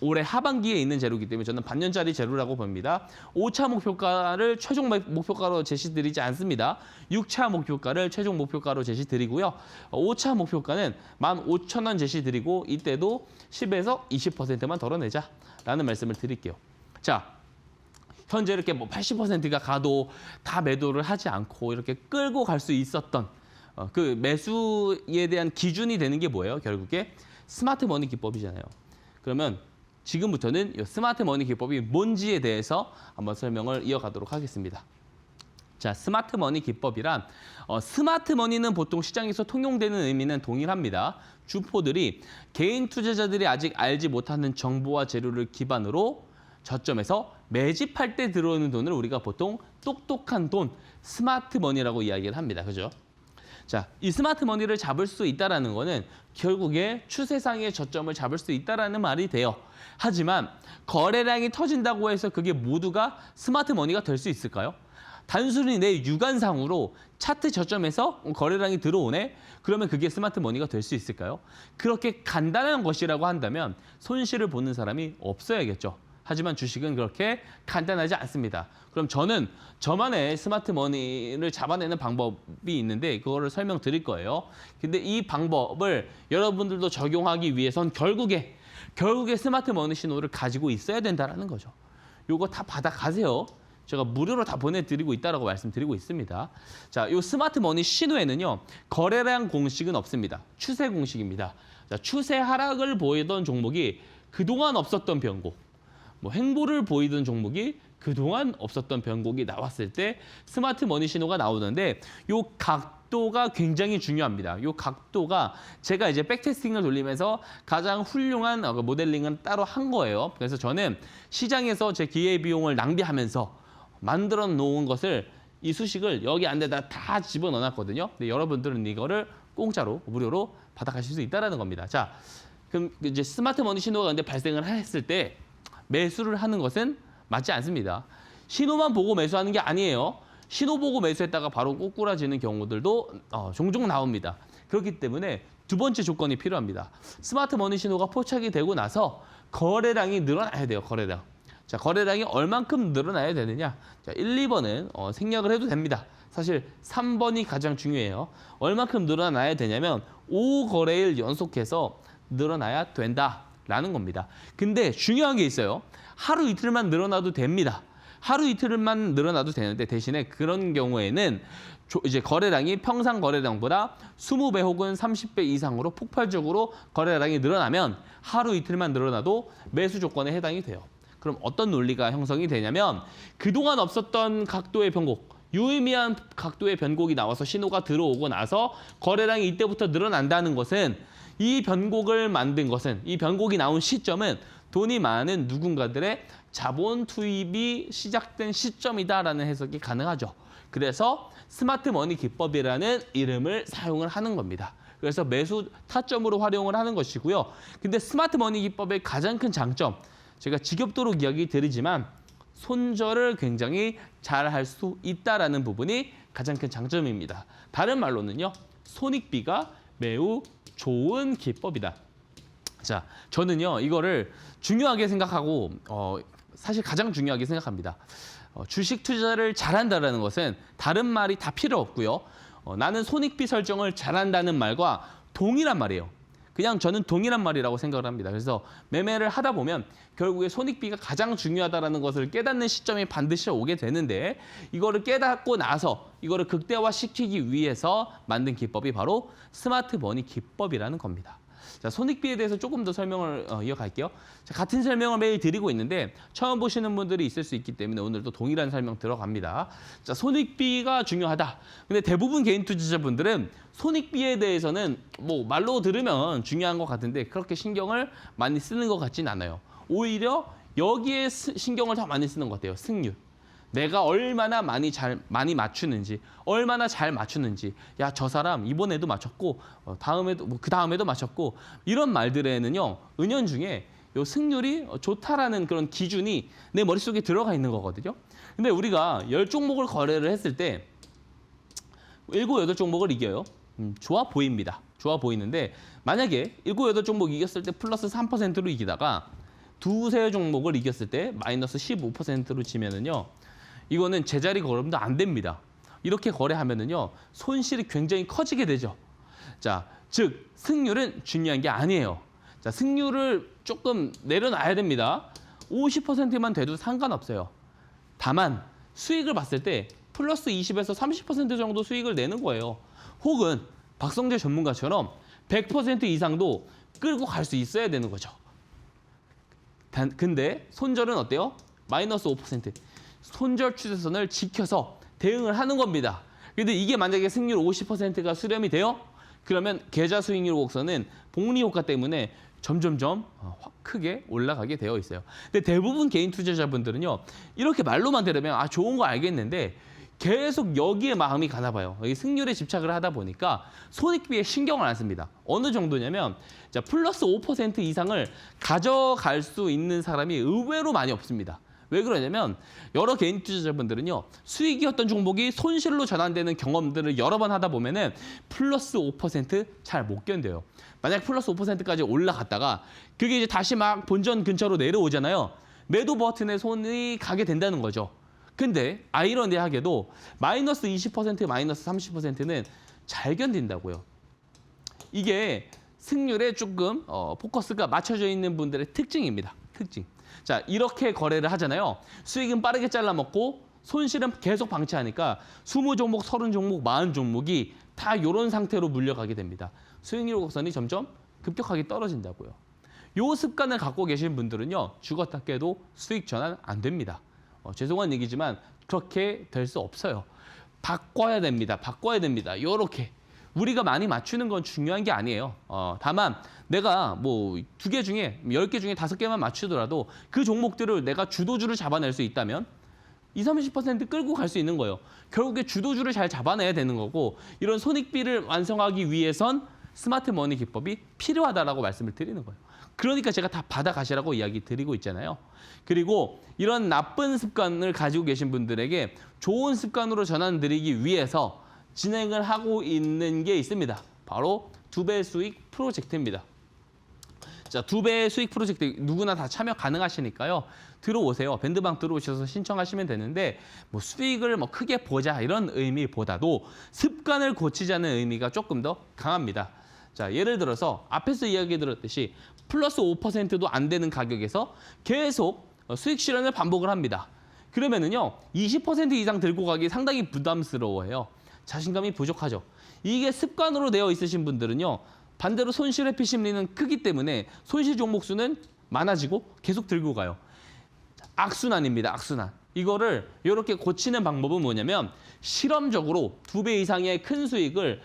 올해 하반기에 있는 재료이기 때문에 저는 반년짜리 재료라고 봅니다. 5차 목표가를 최종 목표가로 제시드리지 않습니다. 6차 목표가를 최종 목표가로 제시드리고요. 5차 목표가는 15,000원 제시드리고 이때도 10에서 20%만 덜어내자라는 말씀을 드릴게요. 자, 현재 이렇게 뭐 80%가 가도 다 매도를 하지 않고 이렇게 끌고 갈 수 있었던 그 매수에 대한 기준이 되는 게 뭐예요? 결국에 스마트 머니 기법이잖아요. 그러면 지금부터는 이 스마트 머니 기법이 뭔지에 대해서 한번 설명을 이어가도록 하겠습니다. 자, 스마트 머니 기법이란 스마트 머니는 보통 시장에서 통용되는 의미는 동일합니다. 주포들이 개인 투자자들이 아직 알지 못하는 정보와 재료를 기반으로 저점에서 매집할 때 들어오는 돈을 우리가 보통 똑똑한 돈, 스마트 머니라고 이야기를 합니다. 그죠? 자, 이 스마트 머니를 잡을 수 있다는 거는 결국에 추세상의 저점을 잡을 수 있다는 말이 돼요. 하지만 거래량이 터진다고 해서 그게 모두가 스마트 머니가 될 수 있을까요? 단순히 내 육안상으로 차트 저점에서 거래량이 들어오네? 그러면 그게 스마트 머니가 될 수 있을까요? 그렇게 간단한 것이라고 한다면 손실을 보는 사람이 없어야겠죠. 하지만 주식은 그렇게 간단하지 않습니다. 그럼 저는 저만의 스마트 머니를 잡아내는 방법이 있는데 그거를 설명드릴 거예요. 근데 이 방법을 여러분들도 적용하기 위해선 결국에 스마트 머니 신호를 가지고 있어야 된다는 거죠. 요거 다 받아가세요. 제가 무료로 다 보내드리고 있다고 말씀드리고 있습니다. 자, 이 스마트 머니 신호에는요, 거래량 공식은 없습니다. 추세 공식입니다. 자, 추세 하락을 보이던 종목이 그동안 없었던 변곡, 횡보를 보이던 종목이 그동안 없었던 변곡이 나왔을 때 스마트 머니 신호가 나오는데 이 각도가 굉장히 중요합니다. 이 각도가 제가 이제 백테스팅을 돌리면서 가장 훌륭한 모델링은 따로 한 거예요. 그래서 저는 시장에서 제 기회비용을 낭비하면서 만들어 놓은 것을 이 수식을 여기 안에다 다 집어넣어 놨거든요. 근데 여러분들은 이거를 공짜로 무료로 받아가실 수 있다는 겁니다. 자, 그럼 이제 스마트 머니 신호가 근데 발생을 했을 때 매수를 하는 것은 맞지 않습니다. 신호만 보고 매수하는 게 아니에요. 신호 보고 매수했다가 바로 꼬꾸라지는 경우들도 종종 나옵니다. 그렇기 때문에 두 번째 조건이 필요합니다. 스마트 머니 신호가 포착이 되고 나서 거래량이 늘어나야 돼요. 거래량. 자, 거래량이 얼만큼 늘어나야 되느냐? 자, 1, 2번은 생략을 해도 됩니다. 사실 3번이 가장 중요해요. 얼만큼 늘어나야 되냐면 5거래일 연속해서 늘어나야 된다라는 겁니다. 근데 중요한 게 있어요. 하루 이틀만 늘어나도 됩니다. 하루 이틀만 늘어나도 되는데 대신에 그런 경우에는 이제 거래량이 평상 거래량보다 20배 혹은 30배 이상으로 폭발적으로 거래량이 늘어나면 하루 이틀만 늘어나도 매수 조건에 해당이 돼요. 그럼 어떤 논리가 형성이 되냐면 그동안 없었던 각도의 변곡, 유의미한 각도의 변곡이 나와서 신호가 들어오고 나서 거래량이 이때부터 늘어난다는 것은 이 변곡을 만든 것은 이 변곡이 나온 시점은 돈이 많은 누군가들의 자본 투입이 시작된 시점이다라는 해석이 가능하죠. 그래서 스마트 머니 기법이라는 이름을 사용을 하는 겁니다. 그래서 매수 타점으로 활용을 하는 것이고요. 근데 스마트 머니 기법의 가장 큰 장점, 제가 지겹도록 이야기 드리지만 손절을 굉장히 잘 할 수 있다라는 부분이 가장 큰 장점입니다. 다른 말로는요, 손익비가 매우 좋은 기법이다. 자, 저는요 이거를 중요하게 생각하고 사실 가장 중요하게 생각합니다. 주식 투자를 잘한다는 것은 다른 말이 다 필요 없고요. 나는 손익비 설정을 잘한다는 말과 동일한 말이에요. 그냥 저는 동일한 말이라고 생각을 합니다. 그래서 매매를 하다 보면 결국에 손익비가 가장 중요하다는 것을 깨닫는 시점이 반드시 오게 되는데 이거를 깨닫고 나서 이거를 극대화시키기 위해서 만든 기법이 바로 스마트 머니 기법이라는 겁니다. 자, 손익비에 대해서 조금 더 설명을 이어갈게요. 자, 같은 설명을 매일 드리고 있는데 처음 보시는 분들이 있을 수 있기 때문에 오늘도 동일한 설명 들어갑니다. 자, 손익비가 중요하다. 근데 대부분 개인 투자자분들은 손익비에 대해서는 뭐 말로 들으면 중요한 것 같은데 그렇게 신경을 많이 쓰는 것 같진 않아요. 오히려 여기에 신경을 더 많이 쓰는 것 같아요. 승률. 내가 얼마나 많이 맞추는지, 얼마나 잘 맞추는지. 야, 저 사람 이번에도 맞췄고, 다음에도 그 다음에도 맞췄고 이런 말들에는요 은연중에 요 승률이 좋다라는 그런 기준이 내 머릿속에 들어가 있는 거거든요. 근데 우리가 10종목을 거래를 했을 때 7, 8종목을 이겨요. 좋아 보입니다. 좋아 보이는데 만약에 7, 8종목 이겼을 때 플러스 3%로 이기다가 2, 3종목을 이겼을 때 마이너스 15%로 지면은요. 이거는 제자리 걸음도 안 됩니다. 이렇게 거래하면은요. 손실이 굉장히 커지게 되죠. 자, 즉 승률은 중요한 게 아니에요. 자, 승률을 조금 내려놔야 됩니다. 50%만 돼도 상관없어요. 다만 수익을 봤을 때 플러스 20에서 30% 정도 수익을 내는 거예요. 혹은 박성재 전문가처럼 100% 이상도 끌고 갈 수 있어야 되는 거죠. 근데 손절은 어때요? 마이너스 5%. 손절 추세선을 지켜서 대응을 하는 겁니다. 근데 이게 만약에 승률 50%가 수렴이 돼요? 그러면 계좌 수익률 곡선은 복리 효과 때문에 점점점 크게 올라가게 되어 있어요. 근데 대부분 개인 투자자분들은요, 이렇게 말로만 들으면 아 좋은 거 알겠는데 계속 여기에 마음이 가나 봐요. 여기 승률에 집착을 하다 보니까 손익비에 신경을 안 씁니다. 어느 정도냐면 자, 플러스 5% 이상을 가져갈 수 있는 사람이 의외로 많이 없습니다. 왜 그러냐면 여러 개인 투자자분들은요, 수익이었던 종목이 손실로 전환되는 경험들을 여러 번 하다 보면은 플러스 5% 잘 못 견뎌요. 만약 플러스 5%까지 올라갔다가 그게 이제 다시 막 본전 근처로 내려오잖아요. 매도 버튼에 손이 가게 된다는 거죠. 근데 아이러니하게도 마이너스 20%, 마이너스 30%는 잘 견딘다고요. 이게 승률에 조금 포커스가 맞춰져 있는 분들의 특징입니다. 특징. 자, 이렇게 거래를 하잖아요. 수익은 빠르게 잘라먹고 손실은 계속 방치하니까 20종목, 30종목, 40종목이 다 이런 상태로 물려가게 됩니다. 수익률 곡선이 점점 급격하게 떨어진다고요. 이 습관을 갖고 계신 분들은요, 죽었다 깨도 수익 전환 안 됩니다. 죄송한 얘기지만 그렇게 될 수 없어요. 바꿔야 됩니다. 바꿔야 됩니다. 요렇게. 우리가 많이 맞추는 건 중요한 게 아니에요. 다만 내가 뭐 2개 중에 10개 중에 5개만 맞추더라도 그 종목들을 내가 주도주를 잡아낼 수 있다면 20, 30% 끌고 갈 수 있는 거예요. 결국에 주도주를 잘 잡아내야 되는 거고 이런 손익비를 완성하기 위해선 스마트 머니 기법이 필요하다라고 말씀을 드리는 거예요. 그러니까 제가 다 받아가시라고 이야기 드리고 있잖아요. 그리고 이런 나쁜 습관을 가지고 계신 분들에게 좋은 습관으로 전환드리기 위해서 진행을 하고 있는 게 있습니다. 바로 2배 수익 프로젝트입니다. 자, 2배 수익 프로젝트 누구나 다 참여 가능하시니까요. 들어오세요. 밴드방 들어오셔서 신청하시면 되는데 뭐 수익을 뭐 크게 보자 이런 의미보다도 습관을 고치자는 의미가 조금 더 강합니다. 자, 예를 들어서 앞에서 이야기 들었듯이 플러스 5%도 안 되는 가격에서 계속 수익 실현을 반복을 합니다. 그러면은요, 20% 이상 들고 가기 상당히 부담스러워해요. 자신감이 부족하죠. 이게 습관으로 되어 있으신 분들은요, 반대로 손실 회피 심리는 크기 때문에 손실 종목 수는 많아지고 계속 들고 가요. 악순환입니다. 악순환. 이거를 이렇게 고치는 방법은 뭐냐면 실험적으로 2배 이상의 큰 수익을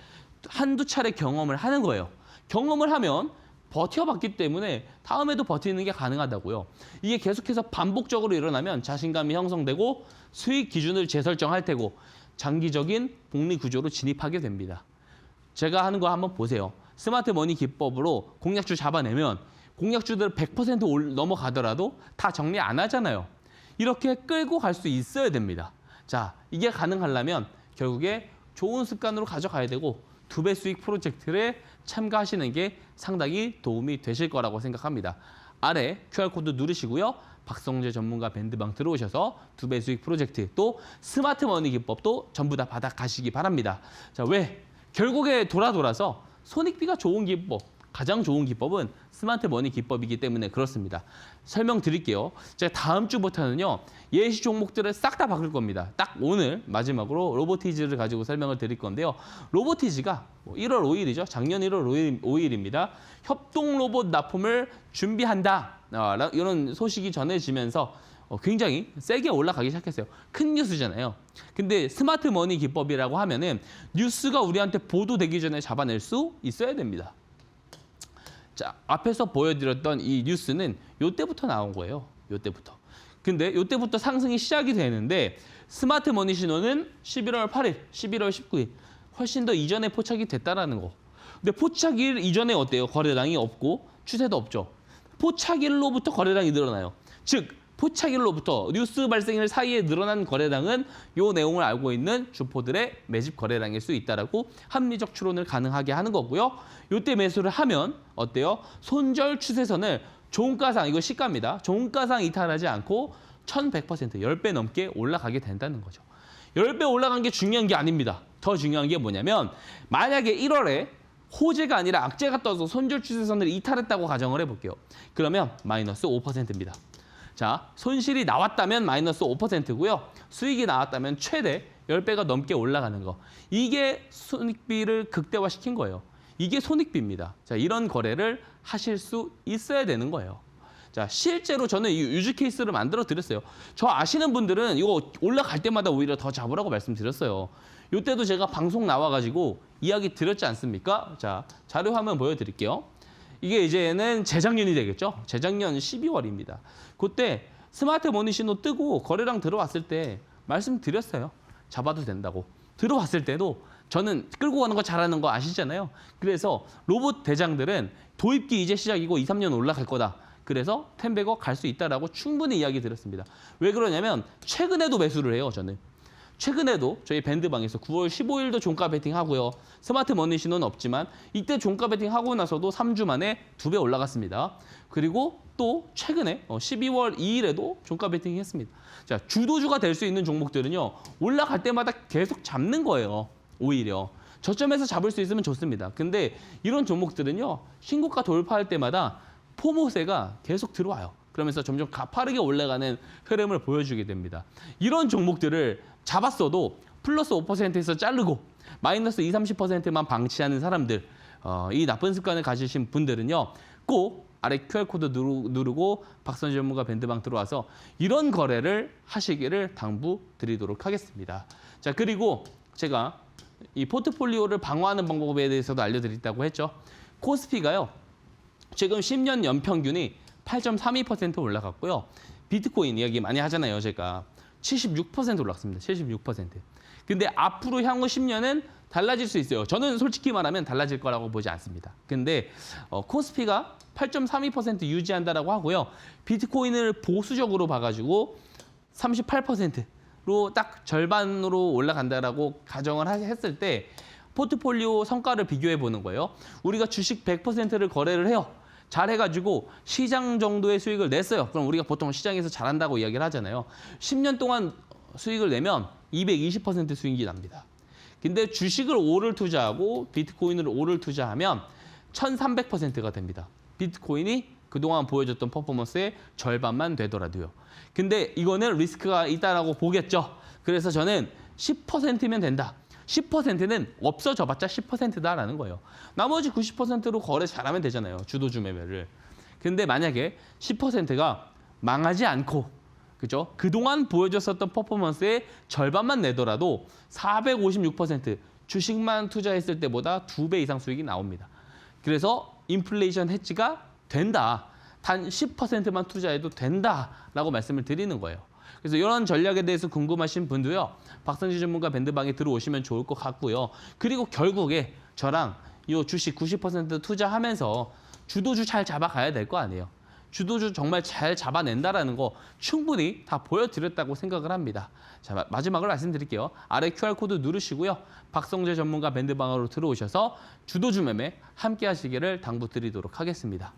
한두 차례 경험을 하는 거예요. 경험을 하면 버텨봤기 때문에 다음에도 버티는 게 가능하다고요. 이게 계속해서 반복적으로 일어나면 자신감이 형성되고 수익 기준을 재설정할 테고 장기적인 복리 구조로 진입하게 됩니다. 제가 하는 거 한번 보세요. 스마트 머니 기법으로 공략주 잡아내면 공략주들 100% 넘어가더라도 다 정리 안 하잖아요. 이렇게 끌고 갈 수 있어야 됩니다. 자, 이게 가능하려면 결국에 좋은 습관으로 가져가야 되고 2배 수익 프로젝트에 참가하시는 게 상당히 도움이 되실 거라고 생각합니다. 아래 QR코드 누르시고요. 박성재 전문가 밴드방 들어오셔서 2배 수익 프로젝트 또 스마트 머니 기법도 전부 다 받아가시기 바랍니다. 자, 왜? 결국에 돌아서 손익비가 좋은 기법, 가장 좋은 기법은 스마트 머니 기법이기 때문에 그렇습니다. 설명드릴게요. 제가 다음 주부터는요, 예시 종목들을 싹 다 바꿀 겁니다. 딱 오늘 마지막으로 로보티즈를 가지고 설명을 드릴 건데요. 로보티즈가 1월 5일이죠. 작년 1월 5일입니다. 협동 로봇 납품을 준비한다. 이런 소식이 전해지면서 굉장히 세게 올라가기 시작했어요. 큰 뉴스잖아요. 근데 스마트 머니 기법이라고 하면은 뉴스가 우리한테 보도되기 전에 잡아낼 수 있어야 됩니다. 자, 앞에서 보여드렸던 이 뉴스는 요때부터 나온 거예요. 요때부터. 근데 요때부터 상승이 시작이 되는데 스마트 머니 신호는 11월 8일, 11월 19일 훨씬 더 이전에 포착이 됐다라는 거. 근데 포착일 이전에 어때요? 거래량이 없고 추세도 없죠. 포착일로부터 거래량이 늘어나요. 즉 포착일로부터 뉴스 발생일 사이에 늘어난 거래량은 이 내용을 알고 있는 주포들의 매집 거래량일 수 있다라고 합리적 추론을 가능하게 하는 거고요. 이때 매수를 하면 어때요? 손절 추세선을 종가상, 이거 시가입니다. 종가상 이탈하지 않고 1100%, 10배 넘게 올라가게 된다는 거죠. 10배 올라간 게 중요한 게 아닙니다. 더 중요한 게 뭐냐면 만약에 1월에 호재가 아니라 악재가 떠서 손절 추세선을 이탈했다고 가정을 해볼게요. 그러면 마이너스 5%입니다. 자, 손실이 나왔다면 마이너스 5%고요. 수익이 나왔다면 최대 10배가 넘게 올라가는 거. 이게 손익비를 극대화시킨 거예요. 이게 손익비입니다. 자, 이런 거래를 하실 수 있어야 되는 거예요. 자, 실제로 저는 이 유즈 케이스를 만들어 드렸어요. 저 아시는 분들은 이거 올라갈 때마다 오히려 더 잡으라고 말씀드렸어요. 이때도 제가 방송 나와가지고 이야기 드렸지 않습니까? 자, 자료 화면 보여드릴게요. 이게 이제는 재작년이 되겠죠? 재작년 12월입니다. 그때 스마트 머니 신호 뜨고 거래량 들어왔을 때 말씀드렸어요. 잡아도 된다고. 들어왔을 때도 저는 끌고 가는 거 잘하는 거 아시잖아요. 그래서 로봇 대장들은 도입기 이제 시작이고 2, 3년 올라갈 거다. 그래서 10배거 갈 수 있다라고 충분히 이야기 드렸습니다. 왜 그러냐면 최근에도 매수를 해요, 저는. 최근에도 저희 밴드방에서 9월 15일도 종가 베팅 하고요. 스마트 머니 신호는 없지만 이때 종가 베팅 하고 나서도 3주 만에 2배 올라갔습니다. 그리고 또 최근에 12월 2일에도 종가 베팅 했습니다. 자, 주도주가 될 수 있는 종목들은요. 올라갈 때마다 계속 잡는 거예요. 오히려. 저점에서 잡을 수 있으면 좋습니다. 근데 이런 종목들은요. 신고가 돌파할 때마다 포모세가 계속 들어와요. 그러면서 점점 가파르게 올라가는 흐름을 보여주게 됩니다. 이런 종목들을 잡았어도 플러스 5%에서 자르고 마이너스 20, 30%만 방치하는 사람들, 이 나쁜 습관을 가지신 분들은요. 꼭 아래 QR코드 누르고 박선재 전문가 밴드방 들어와서 이런 거래를 하시기를 당부드리도록 하겠습니다. 자, 그리고 제가 이 포트폴리오를 방어하는 방법에 대해서도 알려드렸다고 했죠. 코스피가요. 지금 10년 연평균이 8.32% 올라갔고요. 비트코인 이야기 많이 하잖아요, 제가. 76% 올랐습니다. 76%. 근데 앞으로 향후 10년은 달라질 수 있어요. 저는 솔직히 말하면 달라질 거라고 보지 않습니다. 근데 코스피가 8.32% 유지한다라고 하고요. 비트코인을 보수적으로 봐가지고 38%로 딱 절반으로 올라간다라고 가정을 했을 때 포트폴리오 성과를 비교해 보는 거예요. 우리가 주식 100%를 거래를 해요. 잘해가지고 시장 정도의 수익을 냈어요. 그럼 우리가 보통 시장에서 잘한다고 이야기를 하잖아요. 10년 동안 수익을 내면 220% 수익이 납니다. 근데 주식을 5를 투자하고 비트코인을 5를 투자하면 1300%가 됩니다. 비트코인이 그동안 보여줬던 퍼포먼스의 절반만 되더라도요. 근데 이거는 리스크가 있다라고 보겠죠. 그래서 저는 10%면 된다. 10%는 없어져봤자 10%다라는 거예요. 나머지 90%로 거래 잘하면 되잖아요. 주도주 매매를. 근데 만약에 10%가 망하지 않고 그죠? 그동안 보여줬었던 퍼포먼스의 절반만 내더라도 456% 주식만 투자했을 때보다 2배 이상 수익이 나옵니다. 그래서 인플레이션 해지가 된다. 단 10%만 투자해도 된다라고 말씀을 드리는 거예요. 그래서 이런 전략에 대해서 궁금하신 분도요. 박선재 전문가 밴드방에 들어오시면 좋을 것 같고요. 그리고 결국에 저랑 이 주식 90% 투자하면서 주도주 잘 잡아가야 될 거 아니에요. 주도주 정말 잘 잡아낸다라는 거 충분히 다 보여드렸다고 생각을 합니다. 자, 마지막으로 말씀드릴게요. 아래 QR코드 누르시고요. 박성재 전문가 밴드방으로 들어오셔서 주도주 매매 함께 하시기를 당부드리도록 하겠습니다.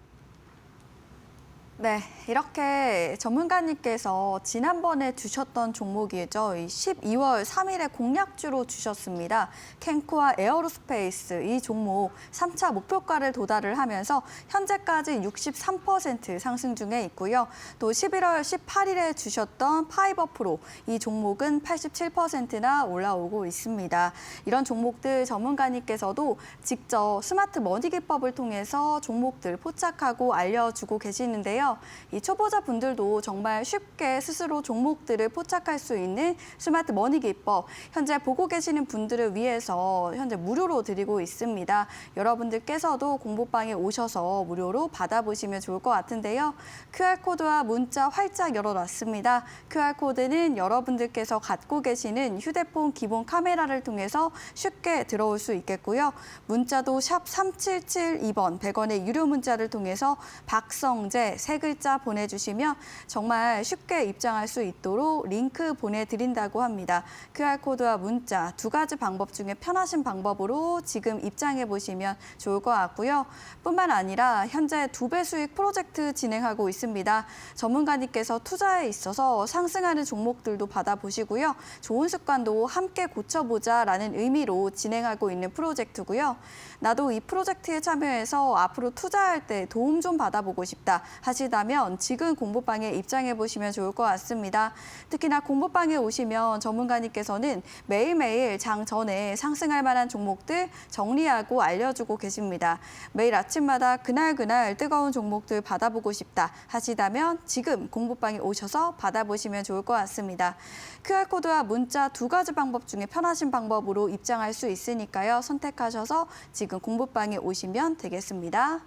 네, 이렇게 전문가님께서 지난번에 주셨던 종목이죠. 이 12월 3일에 공략주로 주셨습니다. 캔코와 에어로스페이스 이 종목 3차 목표가를 도달을 하면서 현재까지 63% 상승 중에 있고요. 또 11월 18일에 주셨던 파이버프로 이 종목은 87%나 올라오고 있습니다. 이런 종목들 전문가님께서도 직접 스마트 머니 기법을 통해서 종목들 포착하고 알려주고 계시는데요. 이 초보자분들도 정말 쉽게 스스로 종목들을 포착할 수 있는 스마트 머니 기법 현재 보고 계시는 분들을 위해서 현재 무료로 드리고 있습니다. 여러분들께서도 공부방에 오셔서 무료로 받아보시면 좋을 것 같은데요. QR코드와 문자 활짝 열어놨습니다. QR코드는 여러분들께서 갖고 계시는 휴대폰 기본 카메라를 통해서 쉽게 들어올 수 있겠고요. 문자도 샵 3772번 100원의 유료 문자를 통해서 박성재 세 글자 보내주시면 정말 쉽게 입장할 수 있도록 링크 보내드린다고 합니다. QR코드와 문자 두 가지 방법 중에 편하신 방법으로 지금 입장해 보시면 좋을 것 같고요. 뿐만 아니라 현재 2배 수익 프로젝트 진행하고 있습니다. 전문가님께서 투자에 있어서 상승하는 종목들도 받아보시고요. 좋은 습관도 함께 고쳐보자라는 의미로 진행하고 있는 프로젝트고요. 나도 이 프로젝트에 참여해서 앞으로 투자할 때 도움 좀 받아보고 싶다 하시는 하시다면 지금 공부방에 입장해 보시면 좋을 것 같습니다. 특히나 공부방에 오시면 전문가님께서는 매일매일 장 전에 상승할 만한 종목들 정리하고 알려주고 계십니다. 매일 아침마다 그날 뜨거운 종목들 받아보고 싶다 하시다면 지금 공부방에 오셔서 받아보시면 좋을 것 같습니다. QR코드와 문자 두 가지 방법 중에 편하신 방법으로 입장할 수 있으니까요. 선택하셔서 지금 공부방에 오시면 되겠습니다.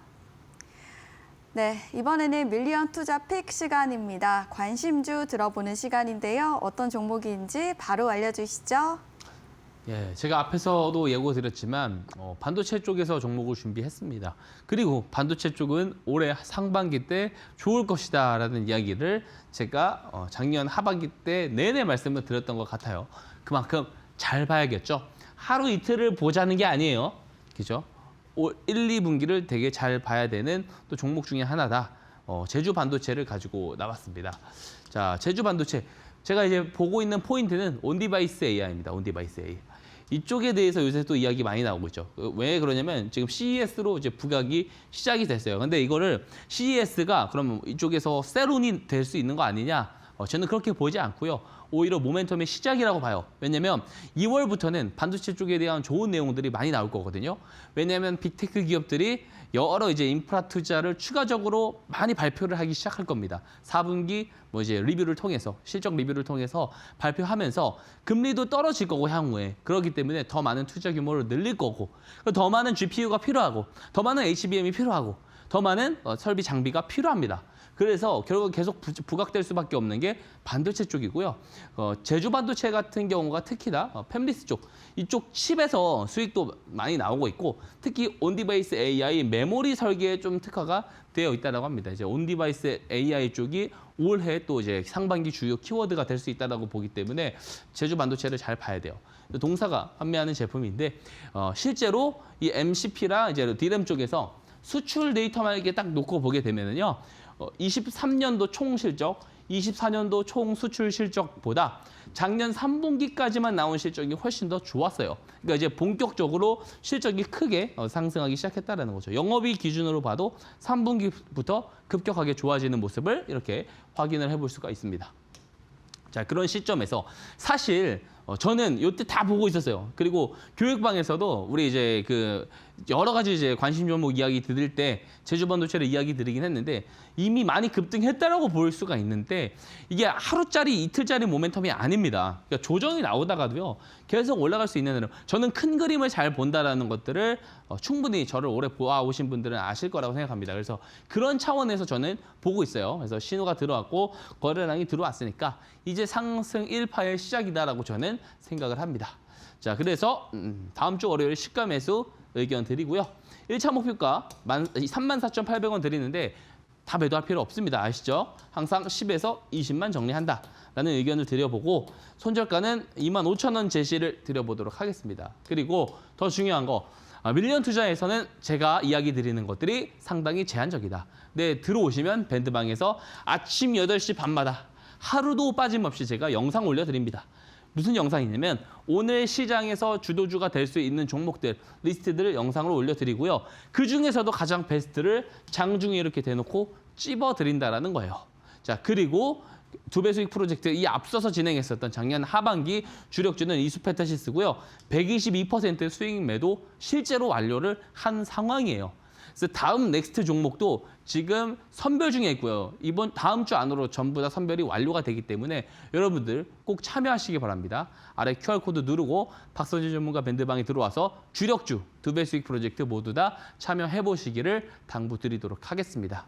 네, 이번에는 밀리언 투자 픽 시간입니다. 관심주 들어보는 시간인데요. 어떤 종목인지 바로 알려주시죠. 예, 제가 앞에서도 예고드렸지만 반도체 쪽에서 종목을 준비했습니다. 그리고 반도체 쪽은 올해 상반기 때 좋을 것이다라는 이야기를 제가 작년 하반기 때 내내 말씀을 드렸던 것 같아요. 그만큼 잘 봐야겠죠. 하루 이틀을 보자는 게 아니에요. 그죠? 1, 2분기를 되게 잘 봐야 되는 또 종목 중에 하나다. 제주 반도체를 가지고 나왔습니다. 자, 제주 반도체. 제가 이제 보고 있는 포인트는 온디바이스 AI입니다. 온디바이스 AI. 이쪽에 대해서 요새 또 이야기 많이 나오고 있죠. 왜 그러냐면 지금 CES로 이제 부각이 시작이 됐어요. 근데 이거를 CES가 그러면 이쪽에서 세론이 될 수 있는 거 아니냐? 저는 그렇게 보지 않고요. 오히려 모멘텀의 시작이라고 봐요. 왜냐면 2월부터는 반도체 쪽에 대한 좋은 내용들이 많이 나올 거거든요. 왜냐면 빅테크 기업들이 여러 이제 인프라 투자를 추가적으로 많이 발표를 하기 시작할 겁니다. 4분기 뭐 이제 리뷰를 통해서 실적 리뷰를 통해서 발표하면서 금리도 떨어질 거고 향후에 그렇기 때문에 더 많은 투자 규모를 늘릴 거고 더 많은 GPU가 필요하고 더 많은 HBM이 필요하고 더 많은 설비 장비가 필요합니다. 그래서 결국 계속 부각될 수밖에 없는 게 반도체 쪽이고요. 제주 반도체 같은 경우가 특히나 팹리스 쪽, 이쪽 칩에서 수익도 많이 나오고 있고 특히 온디바이스 AI 메모리 설계에 좀 특화가 되어 있다고 합니다. 이제 온디바이스 AI 쪽이 올해 또 이제 상반기 주요 키워드가 될 수 있다고 보기 때문에 제주 반도체를 잘 봐야 돼요. 동사가 판매하는 제품인데 실제로 이 MCP랑 이제 DRAM 쪽에서 수출 데이터만 이렇게 딱 놓고 보게 되면은요. 23년도 총 실적, 24년도 총 수출 실적보다 작년 3분기까지만 나온 실적이 훨씬 더 좋았어요. 그러니까 이제 본격적으로 실적이 크게 상승하기 시작했다는 거죠. 영업이익 기준으로 봐도 3분기부터 급격하게 좋아지는 모습을 이렇게 확인을 해볼 수가 있습니다. 자, 그런 시점에서 사실 저는 이때 다 보고 있었어요. 그리고 교육방에서도 우리 이제 그 여러 가지 이제 관심 종목 이야기 들을 때 제주 반도체를 이야기 드리긴 했는데 이미 많이 급등했다라고 볼 수가 있는데 이게 하루짜리 이틀짜리 모멘텀이 아닙니다. 그러니까 조정이 나오다가도요 계속 올라갈 수 있는 저는 큰 그림을 잘 본다라는 것들을 충분히 저를 오래 보아오신 분들은 아실 거라고 생각합니다. 그래서 그런 차원에서 저는 보고 있어요. 그래서 신호가 들어왔고 거래량이 들어왔으니까 이제 상승 1파의 시작이다라고 저는 생각을 합니다. 자, 그래서 다음 주 월요일 시가 매수 의견 드리고요. 1차 목표가 34,800원 드리는데 다 매도할 필요 없습니다. 아시죠? 항상 10에서 20만 정리한다라는 의견을 드려보고 손절가는 25,000원 제시를 드려보도록 하겠습니다. 그리고 더 중요한 거 밀리언 투자에서는 제가 이야기 드리는 것들이 상당히 제한적이다. 네, 들어오시면 밴드방에서 아침 8시 반마다 하루도 빠짐없이 제가 영상 올려드립니다. 무슨 영상이냐면 오늘 시장에서 주도주가 될 수 있는 종목들 리스트들을 영상으로 올려드리고요. 그중에서도 가장 베스트를 장중에 이렇게 대놓고 찝어드린다라는 거예요. 자, 그리고 두배 수익 프로젝트 이 앞서서 진행했었던 작년 하반기 주력주는 이수페타시스고요. 122% 수익 매도 실제로 완료를 한 상황이에요. 그래서 다음 넥스트 종목도 지금 선별 중에 있고요. 다음 주 안으로 전부 다 선별이 완료가 되기 때문에 여러분들 꼭 참여하시기 바랍니다. 아래 QR코드 누르고 박서진 전문가 밴드방에 들어와서 주력주, 두배 수익 프로젝트 모두 다 참여해 보시기를 당부드리도록 하겠습니다.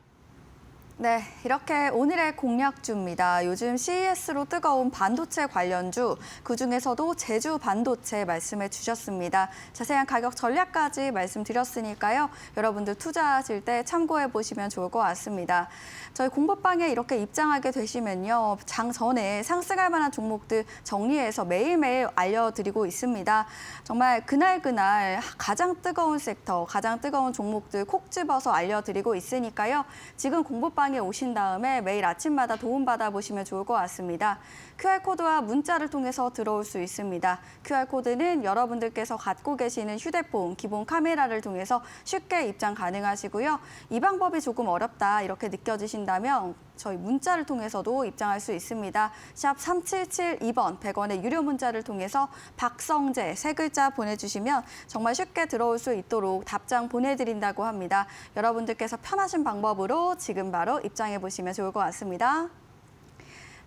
네, 이렇게 오늘의 공략주입니다. 요즘 CES로 뜨거운 반도체 관련주, 그중에서도 제주 반도체 말씀해 주셨습니다. 자세한 가격 전략까지 말씀드렸으니까요. 여러분들 투자하실 때 참고해 보시면 좋을 것 같습니다. 저희 공부방에 이렇게 입장하게 되시면요. 장 전에 상승할 만한 종목들 정리해서 매일매일 알려드리고 있습니다. 정말 그날 가장 뜨거운 섹터, 가장 뜨거운 종목들 콕 집어서 알려드리고 있으니까요. 지금 공부방 단톡방에 오신 다음에 매일 아침마다 도움받아 보시면 좋을 것 같습니다. QR코드와 문자를 통해서 들어올 수 있습니다. QR코드는 여러분들께서 갖고 계시는 휴대폰 기본 카메라를 통해서 쉽게 입장 가능하시고요. 이 방법이 조금 어렵다 이렇게 느껴지신다면 저희 문자를 통해서도 입장할 수 있습니다. 샵 3772번 100원의 유료 문자를 통해서 박성재 3글자 보내주시면 정말 쉽게 들어올 수 있도록 답장 보내드린다고 합니다. 여러분들께서 편하신 방법으로 지금 바로 입장해 보시면 좋을 것 같습니다.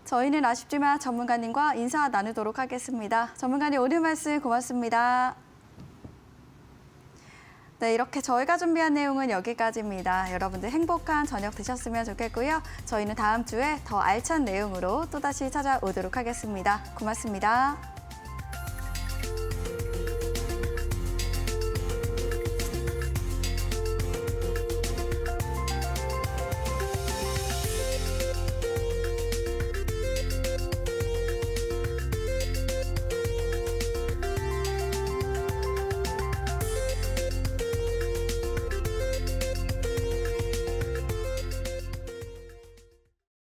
저희는 아쉽지만 전문가님과 인사 나누도록 하겠습니다. 전문가님 오늘 말씀 고맙습니다. 네, 이렇게 저희가 준비한 내용은 여기까지입니다. 여러분들 행복한 저녁 되셨으면 좋겠고요. 저희는 다음 주에 더 알찬 내용으로 또다시 찾아오도록 하겠습니다. 고맙습니다.